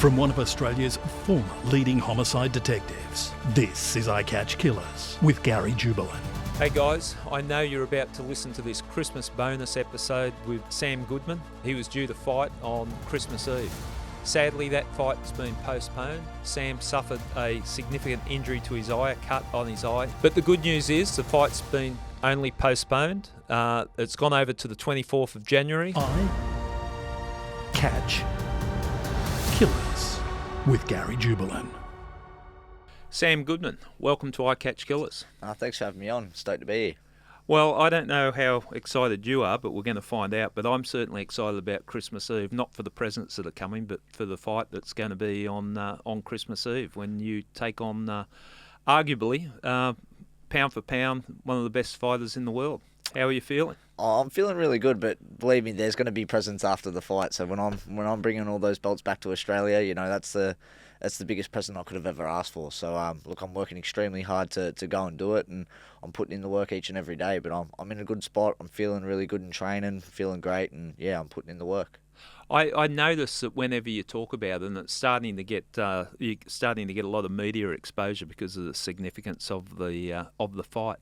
From one of Australia's former leading homicide detectives, this is I Catch Killers with Gary Jubelin. Hey guys, I know you're about to listen to this Christmas bonus episode with Sam Goodman. He was due to fight on Christmas Eve. Sadly, that fight's been postponed. Sam suffered a significant injury to his eye, a cut on his eye. But the good news is the fight's been only postponed. It's gone over to the 24th of January. I Catch Killers with Gary Jubelin. Sam Goodman, welcome to I Catch Killers. Thanks for having me on. Stoked to be here. Well, I don't know how excited you are, but we're going to find out. But I'm certainly excited about Christmas Eve, not for the presents that are coming, but for the fight that's going to be on Christmas Eve when you take on, arguably, pound for pound, one of the best fighters in the world. How are you feeling? Oh, I'm feeling really good, but believe me, there's going to be presents after the fight. So when I'm bringing all those belts back to Australia, you know, that's the biggest present I could have ever asked for. So look, I'm working extremely hard to go and do it, and I'm putting in the work each and every day. But I'm in a good spot. I'm feeling really good in training, feeling great, and yeah, I'm putting in the work. I notice that whenever you talk about it, and it's starting to get you're starting to get a lot of media exposure because of the significance of the fight.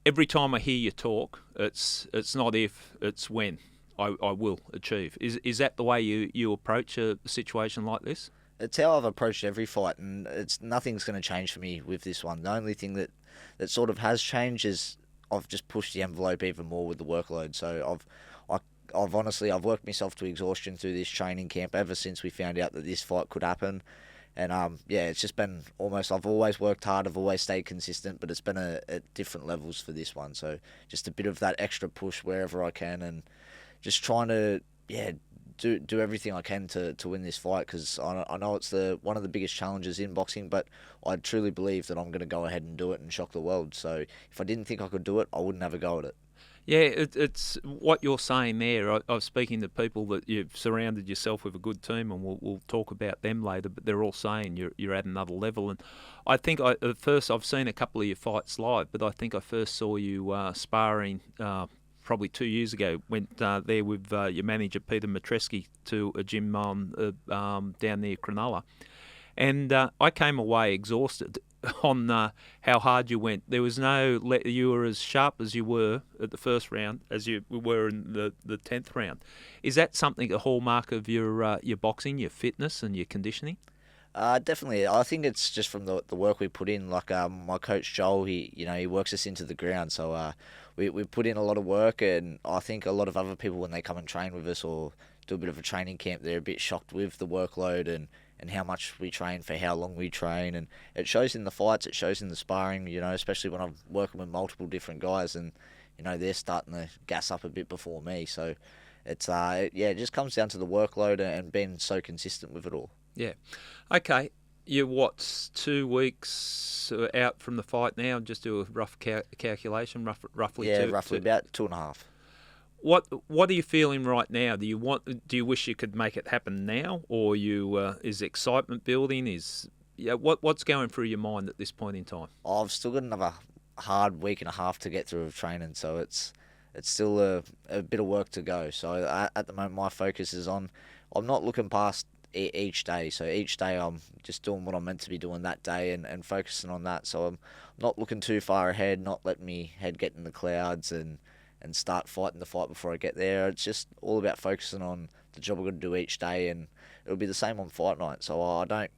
Every time I hear you talk, it's not if, it's when I will achieve. Is that the way you approach a situation like this? It's how I've approached every fight, and nothing's going to change for me with this one. The only thing that sort of has changed is I've just pushed the envelope even more with the workload. So I've honestly worked myself to exhaustion through this training camp ever since we found out that this fight could happen. And it's just been almost, I've always worked hard, I've always stayed consistent, but it's been at different levels for this one. So just a bit of that extra push wherever I can, and just trying to do everything I can to win this fight, because I know it's one of the biggest challenges in boxing, but I truly believe that I'm going to go ahead and do it and shock the world. So if I didn't think I could do it, I wouldn't have a go at it. Yeah, it's what you're saying there. I was speaking to people that you've surrounded yourself with a good team, and we'll talk about them later, but they're all saying you're at another level. And I think at first I've seen a couple of your fights live, but I think I first saw you sparring probably 2 years ago. Went there with your manager Peter Matreski to a gym down near Cronulla. And I came away exhausted on how hard you went. There was you were as sharp as you were at the first round as you were in the 10th round. Is that something, a hallmark of your boxing, your fitness and your conditioning? Definitely. I think it's just from the work we put in. Like my coach Joel, he works us into the ground. So we put in a lot of work, and I think a lot of other people, when they come and train with us or do a bit of a training camp, they're a bit shocked with the workload and how much we train for how long we train. And it shows in the fights, it shows in the sparring, you know, especially when I'm working with multiple different guys, and, you know, they're starting to gas up a bit before me. So it's, it just comes down to the workload and being so consistent with it all. Yeah. Okay. You're 2 weeks out from the fight now? Just do a rough calculation, roughly. Yeah, roughly about 2.5. What are you feeling right now? Do you wish you could make it happen now, or is excitement building? What's going through your mind at this point in time? I've still got another hard week and a half to get through of training, so it's still a bit of work to go. So at the moment, my focus is on, I'm not looking past each day. So each day I'm just doing what I'm meant to be doing that day and focusing on that. So I'm not looking too far ahead, not letting me head get in the clouds and start fighting the fight before I get there. It's just all about focusing on the job I've got to do each day, and it'll be the same on fight night. So I don't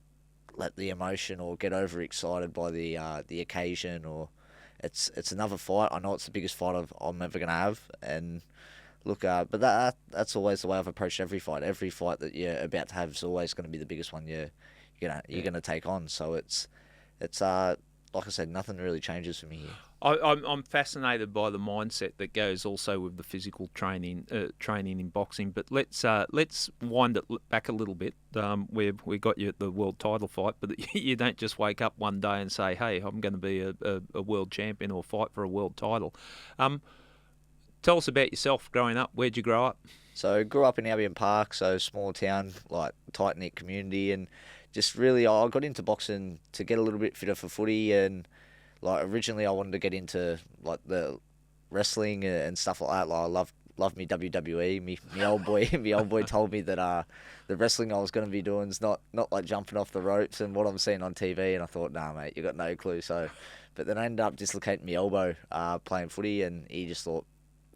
let the emotion or get overexcited by the occasion, or it's another fight. I know it's the biggest fight I'm ever going to have, and look, but that's always the way I've approached every fight. Every fight that you're about to have is always going to be the biggest one you're gonna take on. So it's like I said, nothing really changes for me here. I'm fascinated by the mindset that goes also with the physical training in boxing. But let's wind it back a little bit. We got you at the world title fight, but you don't just wake up one day and say, "Hey, I'm going to be a world champion or fight for a world title." Tell us about yourself growing up. Where'd you grow up? So I grew up in Albion Park, so small town, like tight-knit community, and just really I got into boxing to get a little bit fitter for footy, and like originally I wanted to get into like the wrestling and stuff like that. Like I love me WWE. Me old boy, me old boy told me that the wrestling I was going to be doing is not like jumping off the ropes and what I'm seeing on TV. And I thought, nah, mate, you got no clue. So, but then I ended up dislocating my elbow playing footy, and he just thought,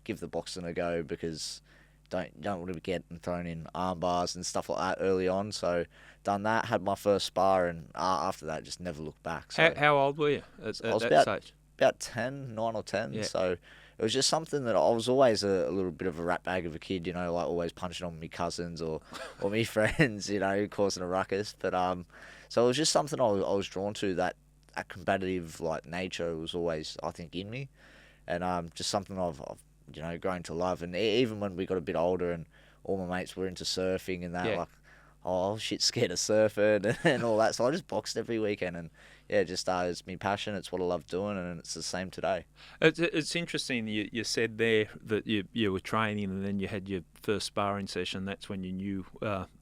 give the boxing a go because don't want to be getting thrown in arm bars and stuff like that early on. So done that, had my first spar, and after that just never looked back. So How old were you at I was that stage? about 10, 9 or 10. Yeah. So it was just something that I was always a little bit of a rat bag of a kid, like always punching on me cousins or me friends, causing a ruckus. But so it was just something I was drawn to. That combative like nature was always, I think, in me, and just something I've grown to love. And even when we got a bit older and all my mates were into surfing and that, Yeah. like, oh shit, scared of surfing and all that. So I just boxed every weekend, and yeah, just it's my passion. It's what I love doing, and it's the same today. It's interesting you said there that you were training and then you had your first sparring session. That's when you knew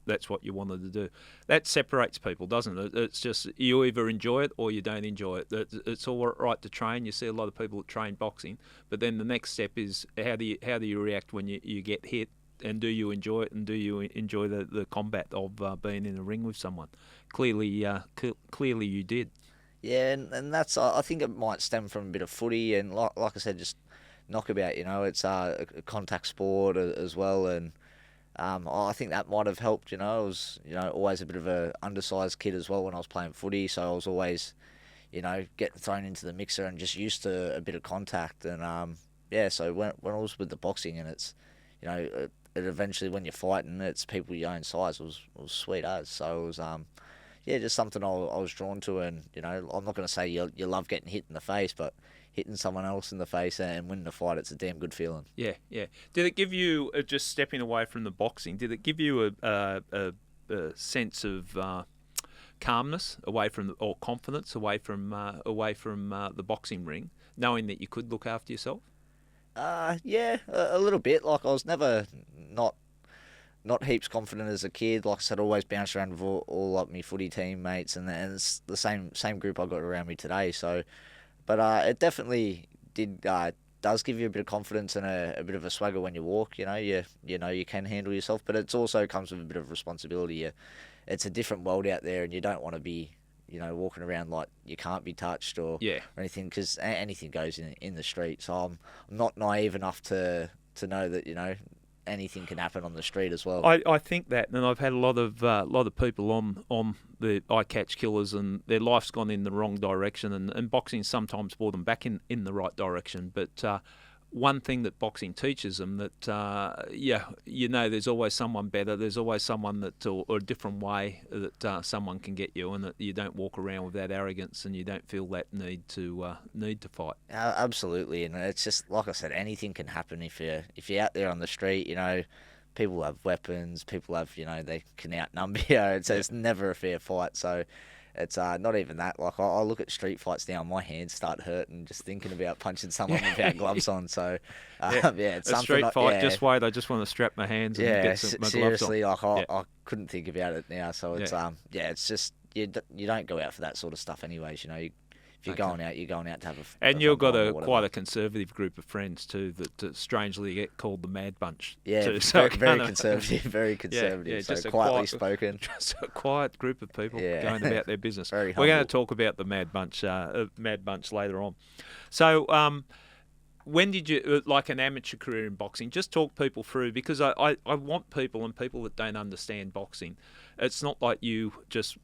that's what you wanted to do. That separates people, doesn't it? It's just you either enjoy it or you don't enjoy it. It's all right to train. You see a lot of people that train boxing, but then the next step is how do you react when you get hit, and do you enjoy it, and do you enjoy the combat of being in a ring with someone? Clearly you did. Yeah, and that's I think it might stem from a bit of footy, and like I said, just knockabout. It's a contact sport as well, and I think that might have helped. I was always a bit of a undersized kid as well when I was playing footy, so I was always getting thrown into the mixer and just used to a bit of contact. And yeah, so when I was with the boxing, and it's it eventually when you're fighting, it's people your own size. It was sweet as. So it was yeah, just something I was drawn to. And I'm not going to say you love getting hit in the face, but hitting someone else in the face and winning a fight, it's a damn good feeling. Yeah. Did it give you, just stepping away from the boxing, did it give you a sense of calmness away from, or confidence away from the boxing ring, knowing that you could look after yourself? Yeah, a little bit. Like, I was never not heaps confident as a kid. Like I said, I always bounced around with all like my footy teammates, and it's the same group I got around me today. So, but it definitely does give you a bit of confidence and a bit of a swagger when you walk. You can handle yourself, but it also comes with a bit of responsibility. It's a different world out there, and you don't want to be walking around like you can't be touched or anything, because anything goes in the street. So I'm not naive enough to know that anything can happen on the street as well. I think that, and I've had a lot of people on the eye catch killers, and their life's gone in the wrong direction, and boxing sometimes brought them back in the right direction. But one thing that boxing teaches them, that there's always someone better, there's always someone or a different way that someone can get you, and that you don't walk around with that arrogance, and you don't feel that need to fight. Absolutely, and it's just like I said, anything can happen if you're out there on the street. People have weapons, people have they can outnumber you. It's never a fair fight. So it's not even that. Like, I look at street fights now, my hands start hurting just thinking about punching someone without gloves on. So it's a something. Street fight, just wait. I just want to strap my hands and get my seriously, gloves on. I couldn't think about it now. So it's it's just you don't go out for that sort of stuff anyways. If you're going out, you're going out to have a and you've got quite a a conservative group of friends too that strangely get called the Mad Bunch. Yeah, too. So very conservative, very conservative. Yeah, so just quietly spoken. Just a quiet group of people going about their business. Very We're humble. going to talk about the Mad Bunch later on. So, when did you like an amateur career in boxing? Just talk people through, because I want people that don't understand boxing. It's not like you just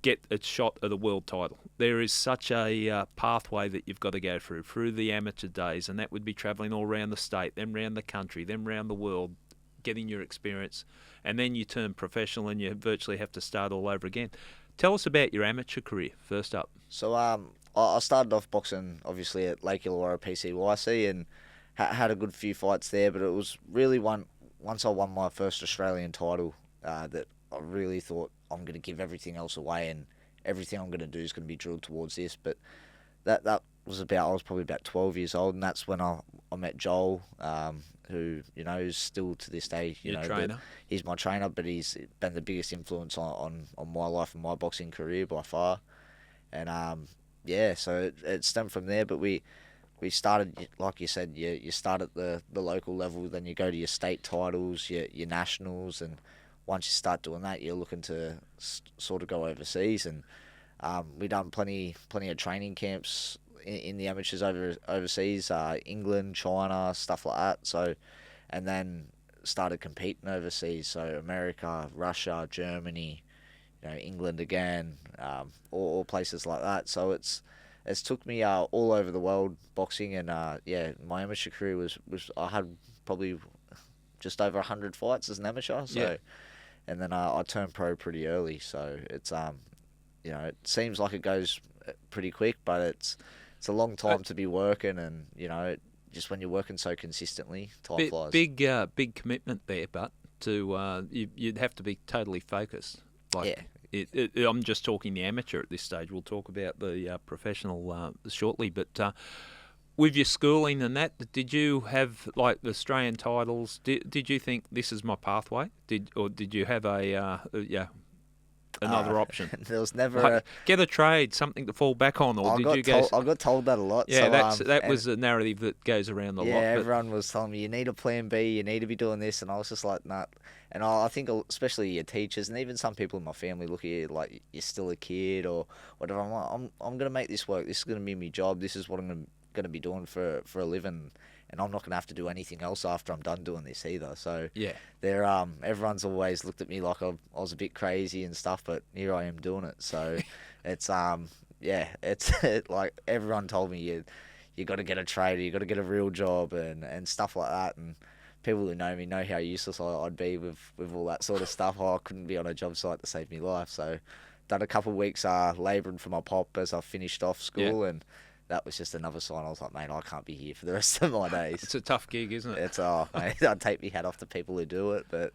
get a shot at a world title. There is such a pathway that you've got to go through the amateur days, and that would be travelling all around the state, then round the country, then round the world, getting your experience, and then you turn professional and you virtually have to start all over again. Tell us about your amateur career, first up. So I started off boxing, obviously, at Lake Illawarra PCYC, and had a good few fights there, but it was really once I won my first Australian title that I really thought, I'm going to give everything else away, and everything I'm going to do is going to be drilled towards this. But that was I was probably about 12 years old, and that's when I met Joel, who is still to this day trainer. He's my trainer, but he's been the biggest influence on my life and my boxing career by far. And so it stemmed from there. But we started, like you said, you start at the local level, then you go to your state titles, your nationals, and once you start doing that, you're looking to sort of go overseas. And we done plenty of training camps in the amateurs overseas, England, China, stuff like that. So, and then started competing overseas, so America, Russia, Germany, England again, all places like that. So it's took me all over the world boxing, and my amateur career was I had probably just over 100 fights as an amateur. So, Yeah. and then I turned pro pretty early. So it's it seems like it goes pretty quick, but it's a long time to be working, and just when you're working so consistently, time flies. Big commitment there, but you'd have to be totally focused. Like, I'm just talking the amateur at this stage. We'll talk about the professional shortly. But with your schooling and that, did you have like the Australian titles? Did you think this is my pathway? Did you have another option? There was never get a trade, something to fall back on, or I got told that a lot. Yeah, so, that was a narrative that goes around a lot. Yeah, everyone was telling me you need a plan B, you need to be doing this, and I was just like, nah. And I think especially your teachers and even some people in my family look at you like you're still a kid or whatever. I'm like, I'm gonna make this work. This is gonna be my job. This is what I'm gonna be doing for a living. And I'm not going to have to do anything else after I'm done doing this either. So yeah, everyone's always looked at me like I was a bit crazy and stuff, but here I am doing it. So it's like everyone told me you got to get a trade, you got to get a real job and stuff like that. And people who know me know how useless I'd be with all that sort of stuff. I couldn't be on a job site to save me life. So done a couple of weeks labouring for my pop as I finished off school and. That was just another sign. I was like, mate, I can't be here for the rest of my days. It's a tough gig, isn't it? It's mate, I'd take my hat off to people who do it, but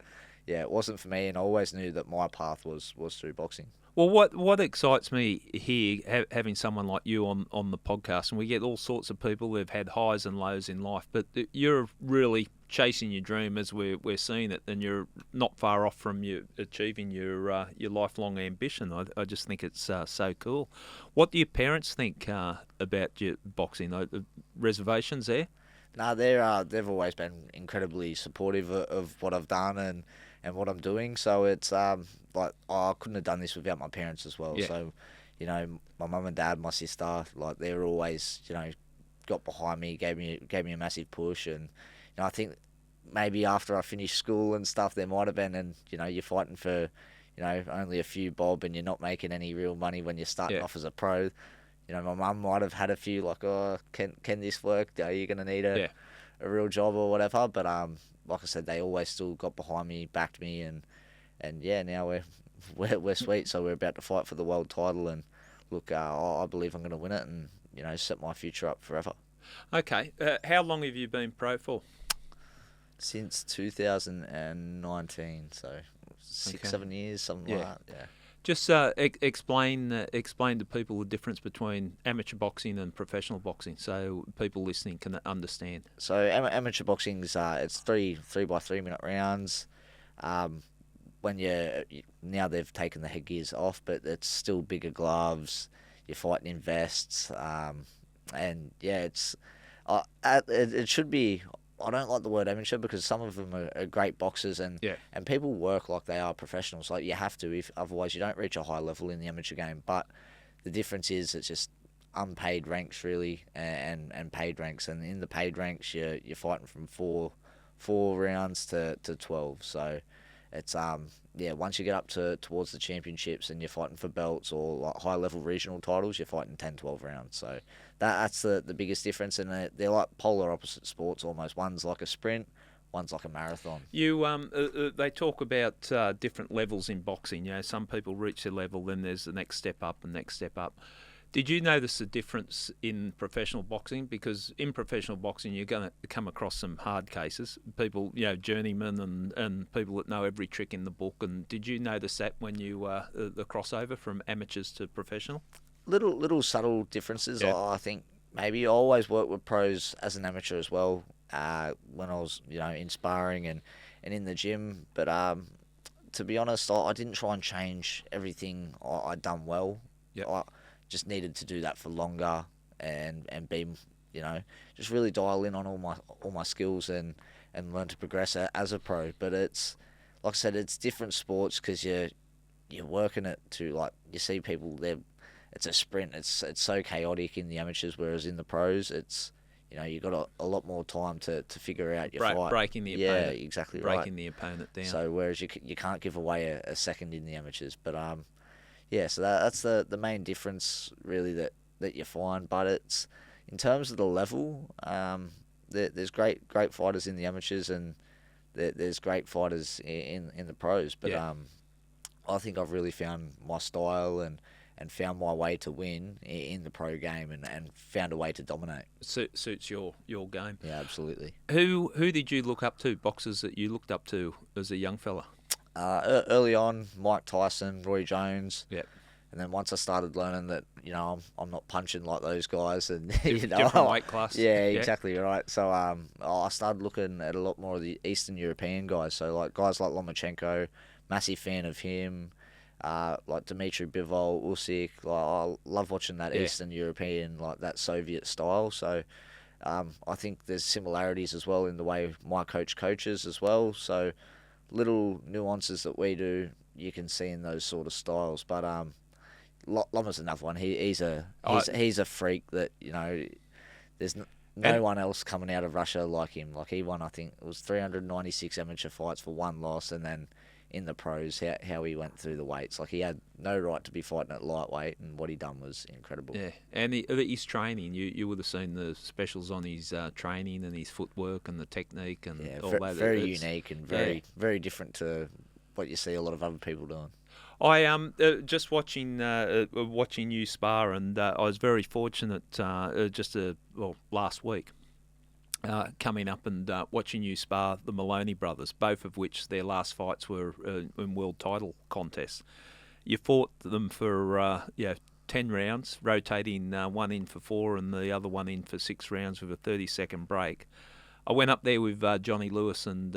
yeah, it wasn't for me, and I always knew that my path was through boxing. Well, what excites me here, having someone like you on the podcast, and we get all sorts of people who've had highs and lows in life, but you're really chasing your dream as we're seeing it, and you're not far off from you achieving your lifelong ambition. I just think it's so cool. What do your parents think about your boxing? Reservations there? No, they've always been incredibly supportive of what I've done and what I'm doing. So it's like I couldn't have done this without my parents as well. Yeah. So, my mum and dad, my sister, like they were always, got behind me, gave me a massive push, and I think maybe after I finished school and stuff, there might have been, and you're fighting for, only a few bob, and you're not making any real money when you're starting off as a pro. My mum might have had a few like, oh, can this work? Are you going to need a real job or whatever? But like I said, they always still got behind me, backed me, and now we're sweet. So we're about to fight for the world title, and look, I believe I'm going to win it, and set my future up forever. Okay, how long have you been pro for? Since 2019, so 6-7 years, something like that. Yeah. Just explain to people the difference between amateur boxing and professional boxing, so people listening can understand. So amateur boxing is it's 3 by 3 minute rounds. When now they've taken the headgears off, but it's still bigger gloves. You're fighting in vests, and it's it should be. I don't like the word amateur because some of them are great boxers and people work like they are professionals. Like you have to, otherwise you don't reach a high level in the amateur game. But the difference is it's just unpaid ranks really and paid ranks. And in the paid ranks, you're fighting from four rounds to 12. So it's once you get up towards the championships and you're fighting for belts or like high level regional titles, you're fighting 10-12 rounds. So that's the biggest difference, and they're like polar opposite sports almost. One's like a sprint, one's like a marathon. They talk about different levels in boxing. Some people reach their level, then there's the next step up and next step up. Did you notice a difference in professional boxing? Because in professional boxing, you're going to come across some hard cases, people, journeymen and people that know every trick in the book. And did you notice that when you the crossover from amateurs to professional? Little subtle differences. I think maybe I always worked with pros as an amateur as well. When I was in sparring and in the gym, but to be honest, I didn't try and change everything I'd done well. Yep. I just needed to do that for longer and be just really dial in on all my skills and learn to progress as a pro. But it's, like I said, it's different sports because you're working it to, like, you see people there. It's a sprint. It's so chaotic in the amateurs, whereas in the pros, it's, you got a lot more time to figure out your fight. Breaking the opponent. Yeah, exactly right. Breaking the opponent down. So whereas you can't give away a second in the amateurs, but so that's the main difference really that you find. But it's, in terms of the level, there's great fighters in the amateurs, and there's great fighters in the pros. But I think I've really found my style and found my way to win in the pro game, and found a way to dominate. Suits your game. Yeah, absolutely. Who did you look up to, boxers that you looked up to as a young fella? Early on, Mike Tyson, Roy Jones. Yep. And then once I started learning that, I'm not punching like those guys, and different weight class. Yeah, exactly right. So I started looking at a lot more of the Eastern European guys. So like guys like Lomachenko, massive fan of him. Like Dmitry Bivol, Usyk. Like, I love watching that Eastern European, like that Soviet style. So I think there's similarities as well in the way my coach coaches as well. So little nuances that we do, you can see in those sort of styles. But Loma's another one. He's a freak that, there's no one else coming out of Russia like him. Like, he won, I think it was 396 amateur fights for one loss, and then in the pros, how he went through the weights. Like, he had no right to be fighting at lightweight, and what he done was incredible. Yeah, and his training, you would have seen the specials on his training and his footwork and the technique and all that. Very unique and very different to what you see a lot of other people doing. I just watching you spar, and I was very fortunate last week. Coming up and watching you spar the Maloney brothers, both of which their last fights were in world title contests. You fought them for 10 rounds, rotating one in for 4 and the other one in for 6 rounds with a 30-second break. I went up there with Johnny Lewis and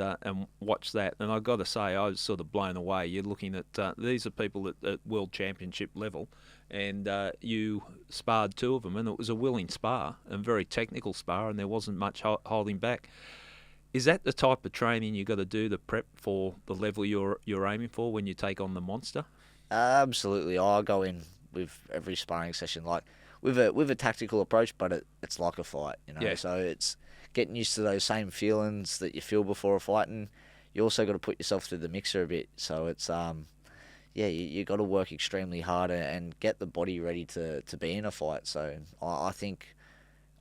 watched that, and I got to say, I was sort of blown away. You're looking at these are people at world championship level, and you sparred 2 of them, and it was a willing spar and very technical spar, and there wasn't much holding back. Is that the type of training you got to do to prep for the level you're aiming for when you take on the monster? Absolutely, I go in with every sparring session like with a tactical approach, but it's like a fight, Yeah. So it's getting used to those same feelings that you feel before a fight, and you also got to put yourself through the mixer a bit. So it's you got to work extremely hard and get the body ready to be in a fight. So I think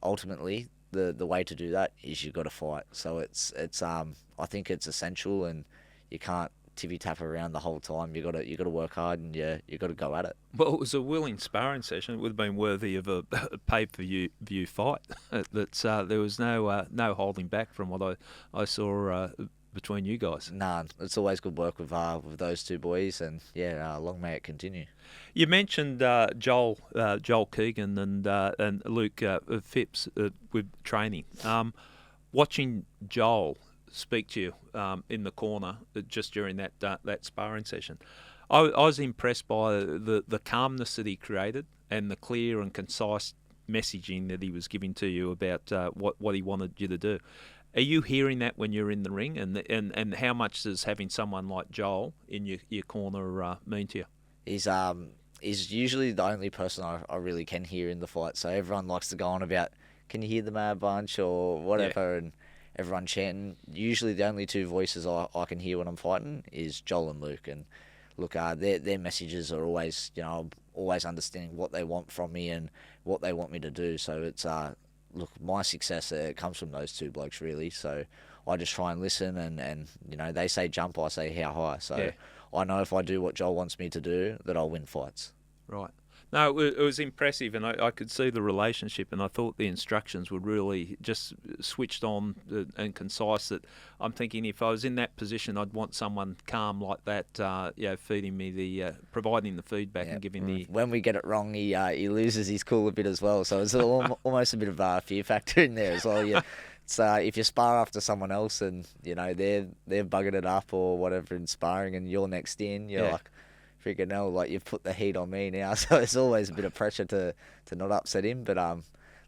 ultimately the way to do that is you got to fight. So it's I think it's essential, and you can't tippy tap around the whole time. You got to work hard, and you got to go at it. Well, it was a willing sparring session. It would have been worthy of a pay-per-view fight. There was no holding back from what I saw between you guys. Nah, it's always good work with those 2 boys, and long may it continue. You mentioned Joel Keegan and Luke Phipps with training. Watching Joel speak to you in the corner just during that sparring session, I was impressed by the calmness that he created and the clear and concise messaging that he was giving to you about what he wanted you to do. Are you hearing that when you're in the ring, and how much does having someone like Joel in your corner mean to you? He's usually the only person I really can hear in the fight. So everyone likes to go on about, can you hear the Mad Bunch or whatever, and everyone chanting. Usually the only 2 voices I can hear when I'm fighting is Joel and Luke. And look, their messages are always, always understanding what they want from me and what they want me to do. So it's, look, my success comes from those 2 blokes really. So I just try and listen, and they say jump, I say how high. So I know if I do what Joel wants me to do, that I'll win fights. Right. No, it was impressive, and I could see the relationship, and I thought the instructions were really just switched on and concise. That I'm thinking, if I was in that position, I'd want someone calm like that, feeding me providing the feedback and giving the. When we get it wrong, he loses his cool a bit as well. So it's almost a bit of a fear factor in there as well. It's if you spar after someone else and they've buggered it up or whatever in sparring, and you're next in, you're like, freaking hell, like, you've put the heat on me now. So it's always a bit of pressure to not upset him. But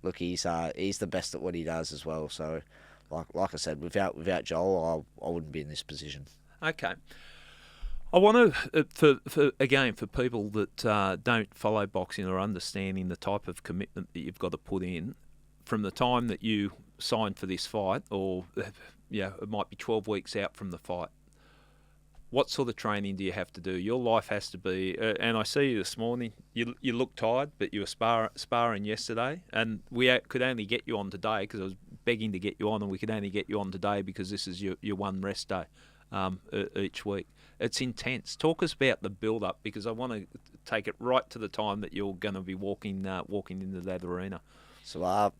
look, he's the best at what he does as well. So, like I said, without Joel, I wouldn't be in this position. Okay. I want to, for people that don't follow boxing or understanding the type of commitment that you've got to put in from the time that you signed for this fight, or it might be 12 weeks out from the fight. What sort of training do you have to do? Your life has to be, and I see you this morning, you look tired, but you were sparring yesterday, and we could only get you on today because I was begging to get you on, and we could only get you on today because this is your one rest day each week. It's intense. Talk us about the build-up, because I want to take it right to the time that you're going to be walking into that arena. So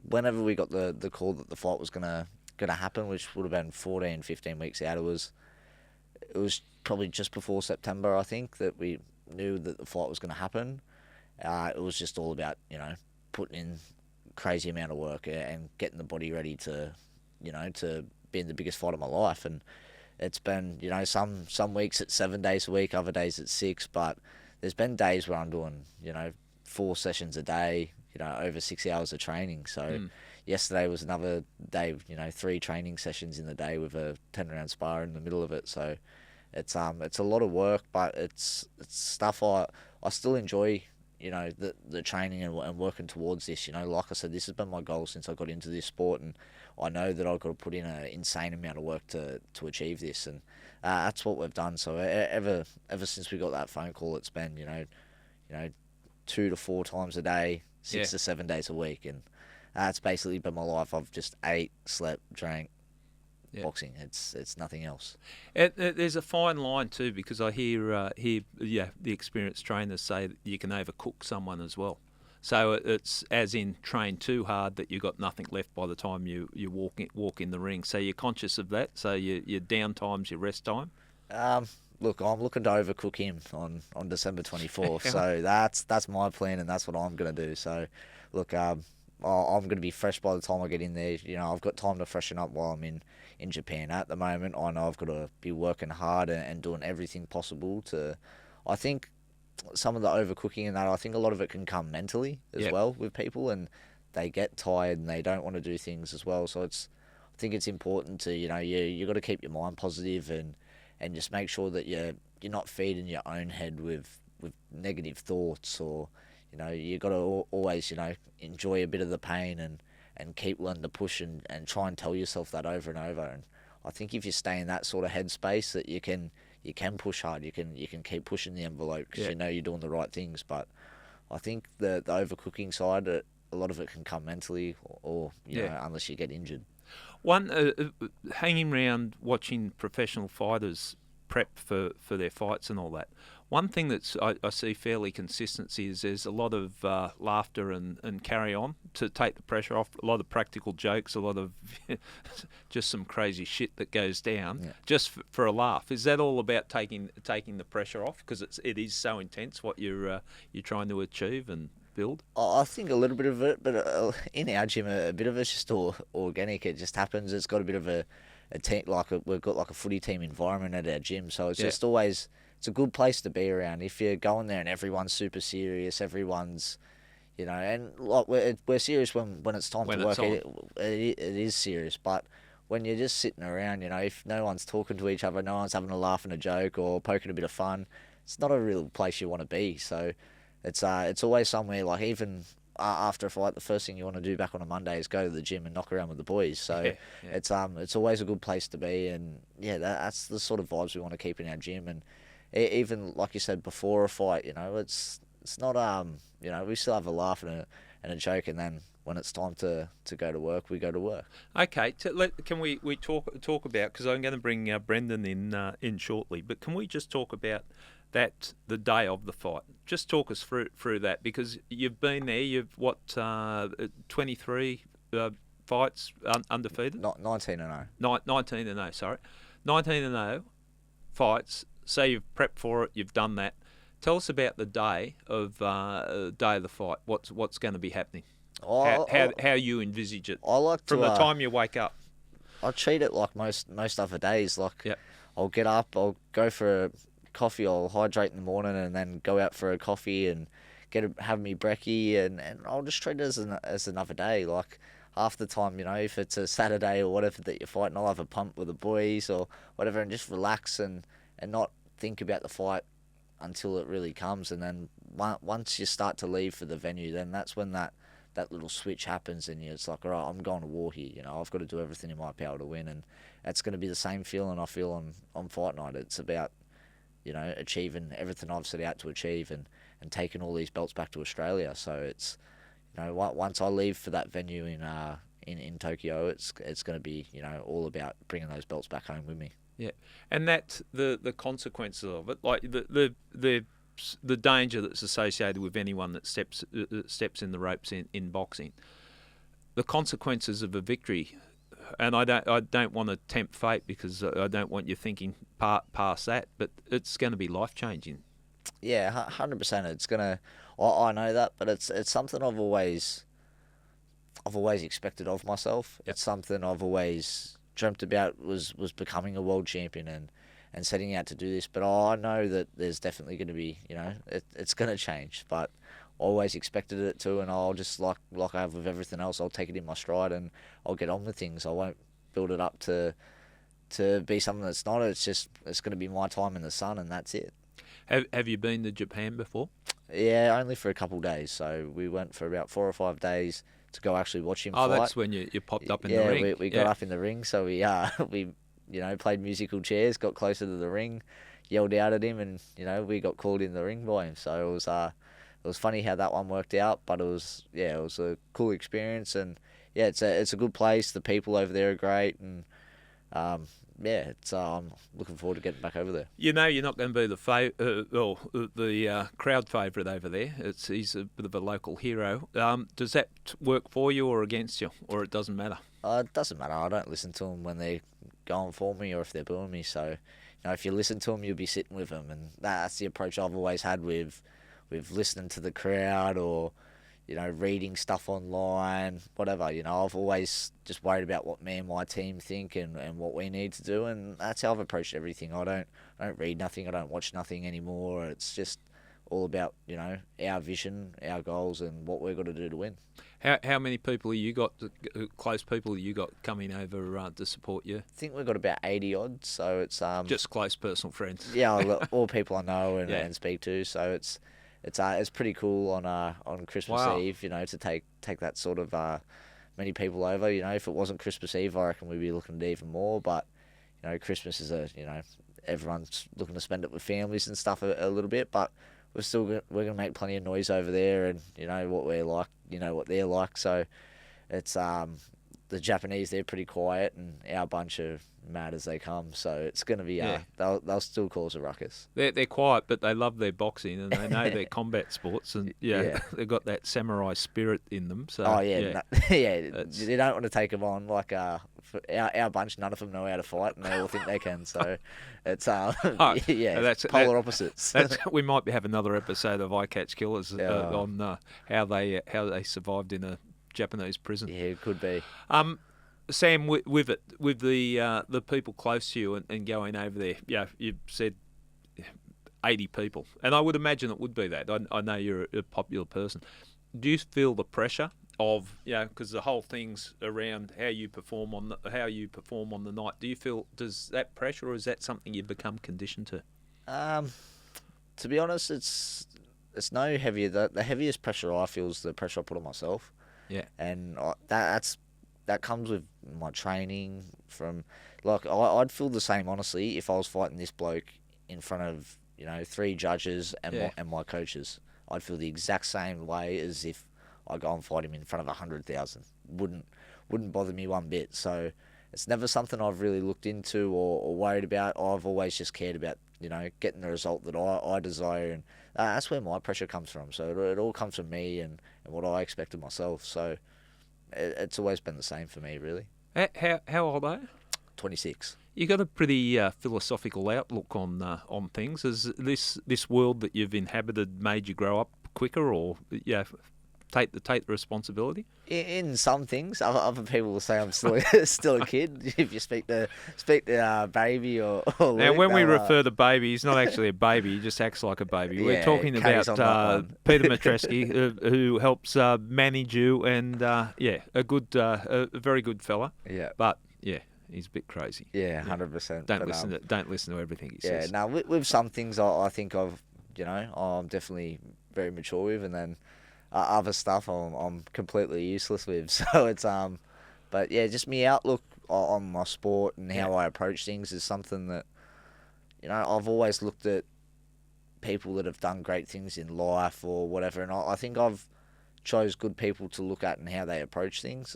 whenever we got the call that the fight was gonna happen, which would have been 14, 15 weeks out, it was probably just before September, I think, that we knew that the fight was going to happen. It was just all about, putting in crazy amount of work and getting the body ready to be in the biggest fight of my life. And it's been, some weeks it's 7 days a week, other days it's 6, but there's been days where I'm doing, 4 sessions a day, over 6 hours of training. So yesterday was another day, 3 training sessions in the day with a 10-round spar in the middle of it. So it's a lot of work, but it's stuff I still enjoy, the training and working towards this. Like I said, this has been my goal since I got into this sport, and I know that I've got to put in an insane amount of work to achieve this, and that's what we've done. So ever since we got that phone call, it's been 2 to 4 times a day, 6 to 7 days a week, and that's basically been my life. I've just ate, slept, drank, boxing. It's nothing else. There's a fine line too, because I hear the experienced trainers say that you can overcook someone as well. So it's as in train too hard that you've got nothing left by the time you walk in the ring. So you're conscious of that. So your down time's your rest time. Look, I'm looking to overcook him on December 24th. So that's my plan, and that's what I'm going to do. So, look, I'm going to be fresh by the time I get in there. I've got time to freshen up while I'm in Japan. At the moment, I know I've got to be working hard and doing everything possible to. I think some of the overcooking and that, I think a lot of it can come mentally as well with people, and they get tired and they don't want to do things as well. So I think it's important to you got to keep your mind positive and just make sure that you're not feeding your own head with negative thoughts, or you got to always enjoy a bit of the pain and keep learning to push and try and tell yourself that over and over. And I think if you stay in that sort of headspace, that you can push hard, you can keep pushing the envelope because you're doing the right things. But I think the overcooking side, a lot of it can come mentally, or unless you get injured. One hanging around watching professional fighters prep for their fights and all that. One thing that's I see fairly consistent is there's a lot of laughter and carry on to take the pressure off. A lot of practical jokes, a lot of just some crazy shit that goes down just for a laugh. Is that all about taking the pressure off, because it is so intense what you're trying to achieve and build? I think a little bit of it, but in our gym, a bit of it's just organic. It just happens. It's got a bit of a team, we've got like a footy team environment at our gym, so it's just always, it's a good place to be around. If you're going there and everyone's super serious, everyone's, and like we're serious when it's time to work. It is serious, but when you're just sitting around, if no one's talking to each other, no one's having a laugh and a joke or poking a bit of fun, it's not a real place you want to be. So it's always somewhere, like even after a fight, the first thing you want to do back on a Monday is go to the gym and knock around with the boys. So it's always a good place to be, and that's the sort of vibes we want to keep in our gym. And even like you said before a fight, it's not we still have a laugh and a joke, and then when it's time to go to work, we go to work. Okay, can we talk about, because I'm going to bring Brendan in shortly, but can we just talk about that, the day of the fight? Just talk us through that, because you've been there. You've 23 fights undefeated. 19-0. 19-0. Sorry, 19-0 fights. So you've prepped for it. You've done that. Tell us about the day of the fight. What's going to be happening? How you envisage it? I like from the time you wake up. I treat it like most other days. I'll get up. I'll go for a coffee. I'll hydrate in the morning and then go out for a coffee and have me brekkie, and I'll just treat it as another day. Like half the time, if it's a Saturday or whatever that you're fighting, I'll have a pump with the boys or whatever, and just relax and not think about the fight until it really comes. And then once you start to leave for the venue, then that's when that little switch happens, and it's like, all right, I'm going to war here. I've got to do everything in my power to win, and that's going to be the same feeling I feel on fight night. It's about achieving everything I've set out to achieve, and taking all these belts back to Australia. So it's once I leave for that venue in Tokyo, it's going to be all about bringing those belts back home with me. Yeah, and that's the consequences of it, like the danger that's associated with anyone that steps in the ropes in boxing. The consequences of a victory, and I don't want to tempt fate, because I don't want you thinking past that, but it's going to be life changing. Yeah, 100%. It's gonna. I know that, but it's something I've always expected of myself. Yep. It's something I've always dreamt about, was becoming a world champion and setting out to do this. But I know that there's definitely going to be, it's going to change. But I always expected it to, and I'll just like I have with everything else, I'll take it in my stride and I'll get on with things. I won't build it up to be something that's not. It's going to be my time in the sun, and that's it. Have you been to Japan before? Yeah, only for a couple of days. So we went for about 4 or 5 days to go actually watch him fight. Oh, that's when you popped up in the ring. Yeah, we got up in the ring. So we played musical chairs, got closer to the ring, yelled out at him, and we got called in the ring by him. So it was funny how that one worked out. But it was a cool experience, and yeah, it's a good place. The people over there are great, and I'm looking forward to getting back over there. You're not going to be the crowd favourite over there. He's a bit of a local hero. Does that work for you or against you, or it doesn't matter? It doesn't matter. I don't listen to them when they're going for me or if they're booing me. So, if you listen to them, you'll be sitting with them, and that's the approach I've always had with listening to the crowd, or reading stuff online, whatever. I've always just worried about what me and my team think and what we need to do, and that's how I've approached everything. I don't read nothing, I don't watch nothing anymore. It's just all about, our vision, our goals, and what we've got to do to win. How many people have you got, close people you got coming over to support you? I think we've got about 80 odd, so it's just close personal friends. Yeah, all people I know and, yeah. and speak to, so it's pretty cool on Christmas Wow. Eve, to take that sort of many people over. If it wasn't Christmas Eve, I reckon we'd be looking at even more. But Christmas is everyone's looking to spend it with families and stuff a little bit. But we're gonna make plenty of noise over there, and what we're like, what they're like. So it's the Japanese, they're pretty quiet, and our bunch are mad as they come. So it's going to be they'll still cause a ruckus. They're quiet, but they love their boxing, and they know their combat sports, and they've got that samurai spirit in them. So you don't want to take them on. Like our bunch, none of them know how to fight, and they all think they can. So it's it's polar opposites. We might have another episode of I Catch Killers on how they survived in a Japanese prison. Yeah, it could be. Sam, with the people close to you and going over there, you said 80 people, and I would imagine it would be that. I know you're a popular person. Do you feel the pressure of because the whole thing's around how you perform on the night? Does that pressure, or is that something you've become conditioned to? To be honest, it's no heavier. The heaviest pressure I feel is the pressure I put on myself. Yeah, and that comes with my training. I'd feel the same, honestly, if I was fighting this bloke in front of 3 judges and my coaches. I'd feel the exact same way as if I go and fight him in front of 100,000. Wouldn't bother me one bit. So it's never something I've really looked into or worried about. I've always just cared about getting the result that I desire, and that's where my pressure comes from. So it all comes from me and what I expect of myself. So it's always been the same for me, really. How old are you? 26. You got a pretty philosophical outlook on things. Has this world that you've inhabited made you grow up quicker, or take the responsibility? In some things, other people will say I'm still still a kid. If you speak to baby or Now, Luke, when we they'll, refer to baby, he's not actually a baby. He just acts like a baby. We're Yeah, talking carries about on that one. Peter Matreski, who helps manage you, and a very good fella. yeah, But yeah, he's a bit crazy. yeah, 100%. Don't listen to everything he Yeah, says. now with some things, I think I'm definitely very mature with, and then other stuff I'm completely useless with. So it's but yeah, just my outlook on my sport and how I approach things is something that I've always looked at people that have done great things in life or whatever, and I think I've chose good people to look at and how they approach things.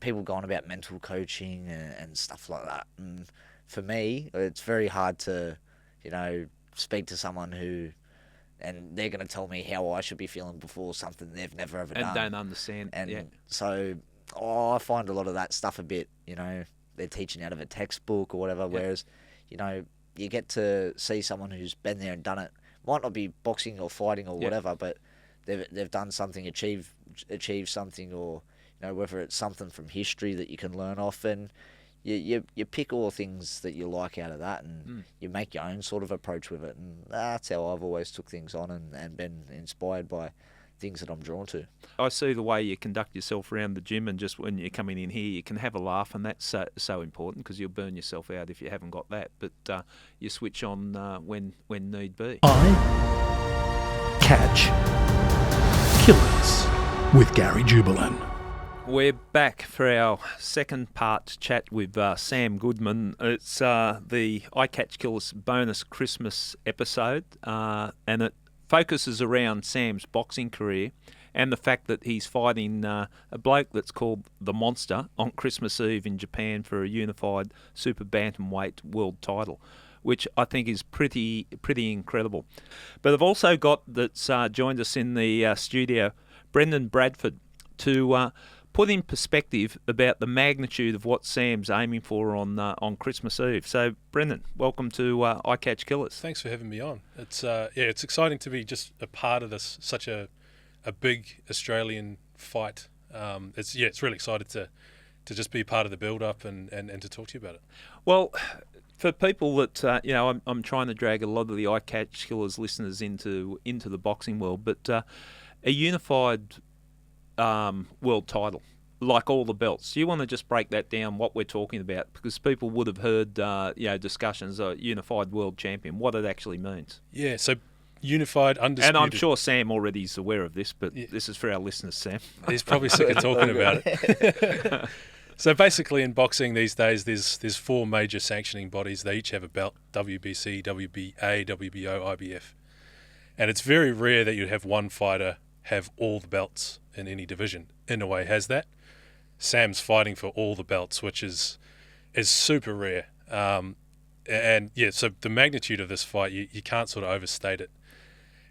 People going about mental coaching and stuff like that, and for me, it's very hard to speak to someone and they're going to tell me how I should be feeling before something they've never ever done. And don't understand. And so I find a lot of that stuff a bit, they're teaching out of a textbook or whatever, whereas, you get to see someone who's been there and done it. Might not be boxing or fighting or whatever, but they've done something, achieved something, or, whether it's something from history that you can learn off, and you pick all things that you like out of that, and you make your own sort of approach with it, and that's how I've always took things on and been inspired by things that I'm drawn to. I see the way you conduct yourself around the gym, and just when you're coming in here, you can have a laugh, and that's so important, because you'll burn yourself out if you haven't got that. But you switch on when need be. I catch killers with Gary Jubelin. We're back for our second part chat with Sam Goodman. It's the I Catch Killers bonus Christmas episode, and it focuses around Sam's boxing career and the fact that he's fighting a bloke that's called the Monster on Christmas Eve in Japan for a unified super bantamweight world title, which I think is pretty incredible. But I've also got that's joined us in the studio, Brendan Bradford, to put in perspective about the magnitude of what Sam's aiming for on Christmas Eve. So, Brendan, welcome to I Catch Killers. Thanks for having me on. It's it's exciting to be just a part of this such a big Australian fight. It's really excited to just be part of the build up and to talk to you about it. Well, for people that I'm trying to drag a lot of the I Catch Killers listeners into the boxing world, but a unified world title, like all the belts. Do you want to just break that down, what we're talking about? Because people would have heard discussions, unified world champion, what it actually means. Yeah, so unified, undisputed. And I'm sure Sam already is aware of this, but this is for our listeners, Sam. He's probably sick of talking about it. So basically in boxing these days, there's four major sanctioning bodies. They each have a belt: WBC, WBA, WBO, IBF. And it's very rare that you have one fighter have all the belts in any division. Inoue has that. Sam's fighting for all the belts, which is super rare. So the magnitude of this fight, you can't sort of overstate it.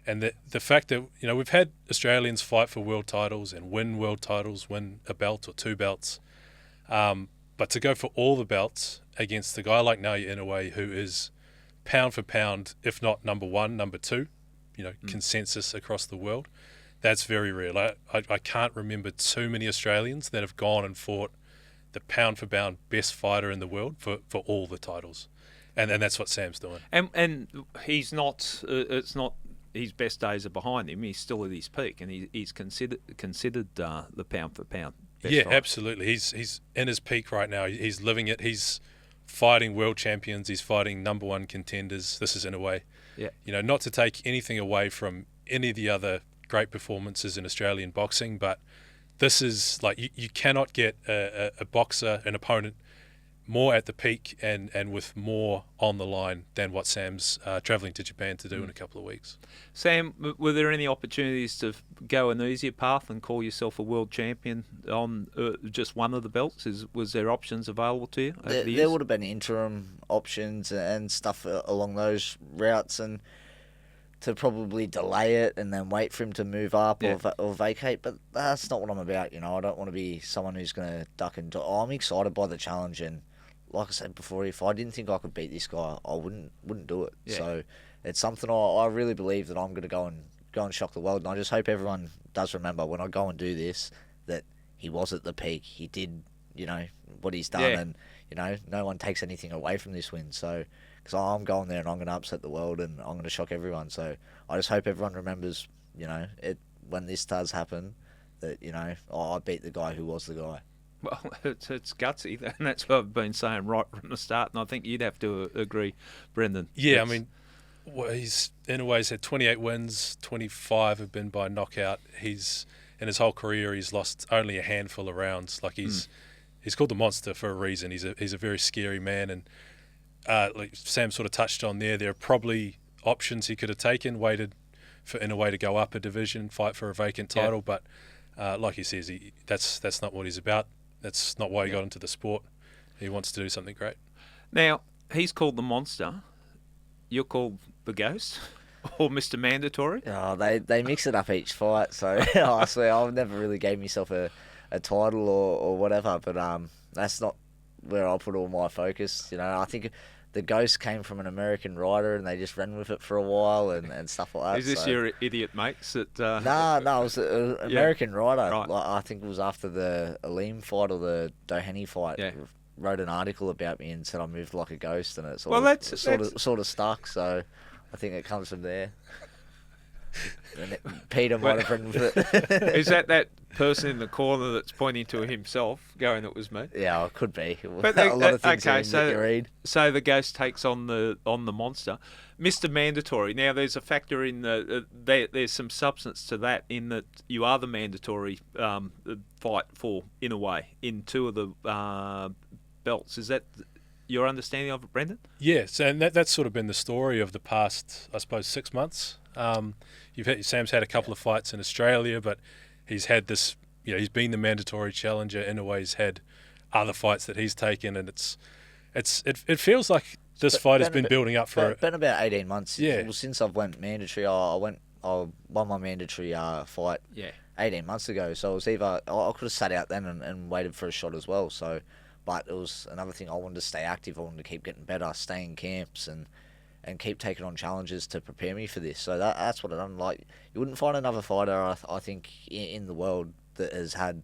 And the fact that, we've had Australians fight for world titles and win world titles, win a belt or two belts. But to go for all the belts against a guy like Naoya Inoue, who is pound for pound, if not number one, number two, consensus across the world, that's very rare. I can't remember too many Australians that have gone and fought the pound for pound best fighter in the world for all the titles, and that's what Sam's doing. And he's not. It's not his best days are behind him. He's still at his peak, and he's considered the pound for pound best fighter. Absolutely. He's in his peak right now. He's living it. He's fighting world champions. He's fighting number one contenders. This is in a way. Yeah. Not to take anything away from any of the other great performances in Australian boxing, but this is like you cannot get a boxer, an opponent, more at the peak and with more on the line than what Sam's travelling to Japan to do in a couple of weeks. Sam, were there any opportunities to go an easier path and call yourself a world champion on just one of the belts? Was there options available to you over the years? There would have been interim options and stuff along those routes, and to probably delay it and then wait for him to move up or vacate, but that's not what I'm about. I don't want to be someone who's going to duck and I'm excited by the challenge, and like I said before, if I didn't think I could beat this guy, I wouldn't do it. So it's something I really believe that I'm going to go and go and shock the world. And I just hope everyone does remember when I go and do this that he was at the peak. He did, what he's done, Yeah. and no one takes anything away from this win. So, because I'm going there and I'm going to upset the world and I'm going to shock everyone. So I just hope everyone remembers, it when this does happen, that I beat the guy who was the guy. Well, it's gutsy, and that's what I've been saying right from the start, and I think you'd have to agree, Brendan. Yeah, It's- he's in a way he's had 28 wins, 25 have been by knockout. He's in his whole career he's lost only a handful of rounds. Like he's called the monster for a reason. He's a very scary man, and like Sam sort of touched on there are probably options he could have taken, waited for in a way to go up a division, fight for a vacant title, but like he says, that's not what he's about. That's not why he got into the sport. He wants to do something great. Now, he's called the Monster. You're called the Ghost or Mr. Mandatory. Oh, they mix it up each fight, so I swear I've never really gave myself a title or whatever, but that's not where I put all my focus. I think the Ghost came from an American writer and they just ran with it for a while and stuff like that. Is this so. your idiot mates? That, No, it was an American writer. Right. Like, I think it was after the Aleem fight or the Doheny fight. Yeah. Wrote an article about me and said I moved like a ghost, and it that's sort of stuck. So I think it comes from there. And Peter might have written with it. Is that person in the corner that's pointing to himself, going, "It was me"? Yeah, it could be. But A lot of things okay, in that you read. so the Ghost takes on the Monster, Mr. Mandatory. Now there's a factor in there's some substance to that in that you are the mandatory fight for, in a way, in two of the belts. Is that your understanding of it, Brendan? Yes, and that's sort of been the story of the past, I suppose, 6 months. Sam's had a couple of fights in Australia, but he's had this. He's been the mandatory challenger. In a way, he's had other fights that he's taken, and it feels like this fight has been building up for. Been about 18 months. Yeah. Well, since I've went mandatory, I won my mandatory fight. Yeah. 18 months ago. So it was either I could have sat out then and waited for a shot as well. So, but it was another thing. I wanted to stay active. I wanted to keep getting better, stay in camps, and keep taking on challenges to prepare me for this. So that's what I done. Like, you wouldn't find another fighter, I think, in the world that has had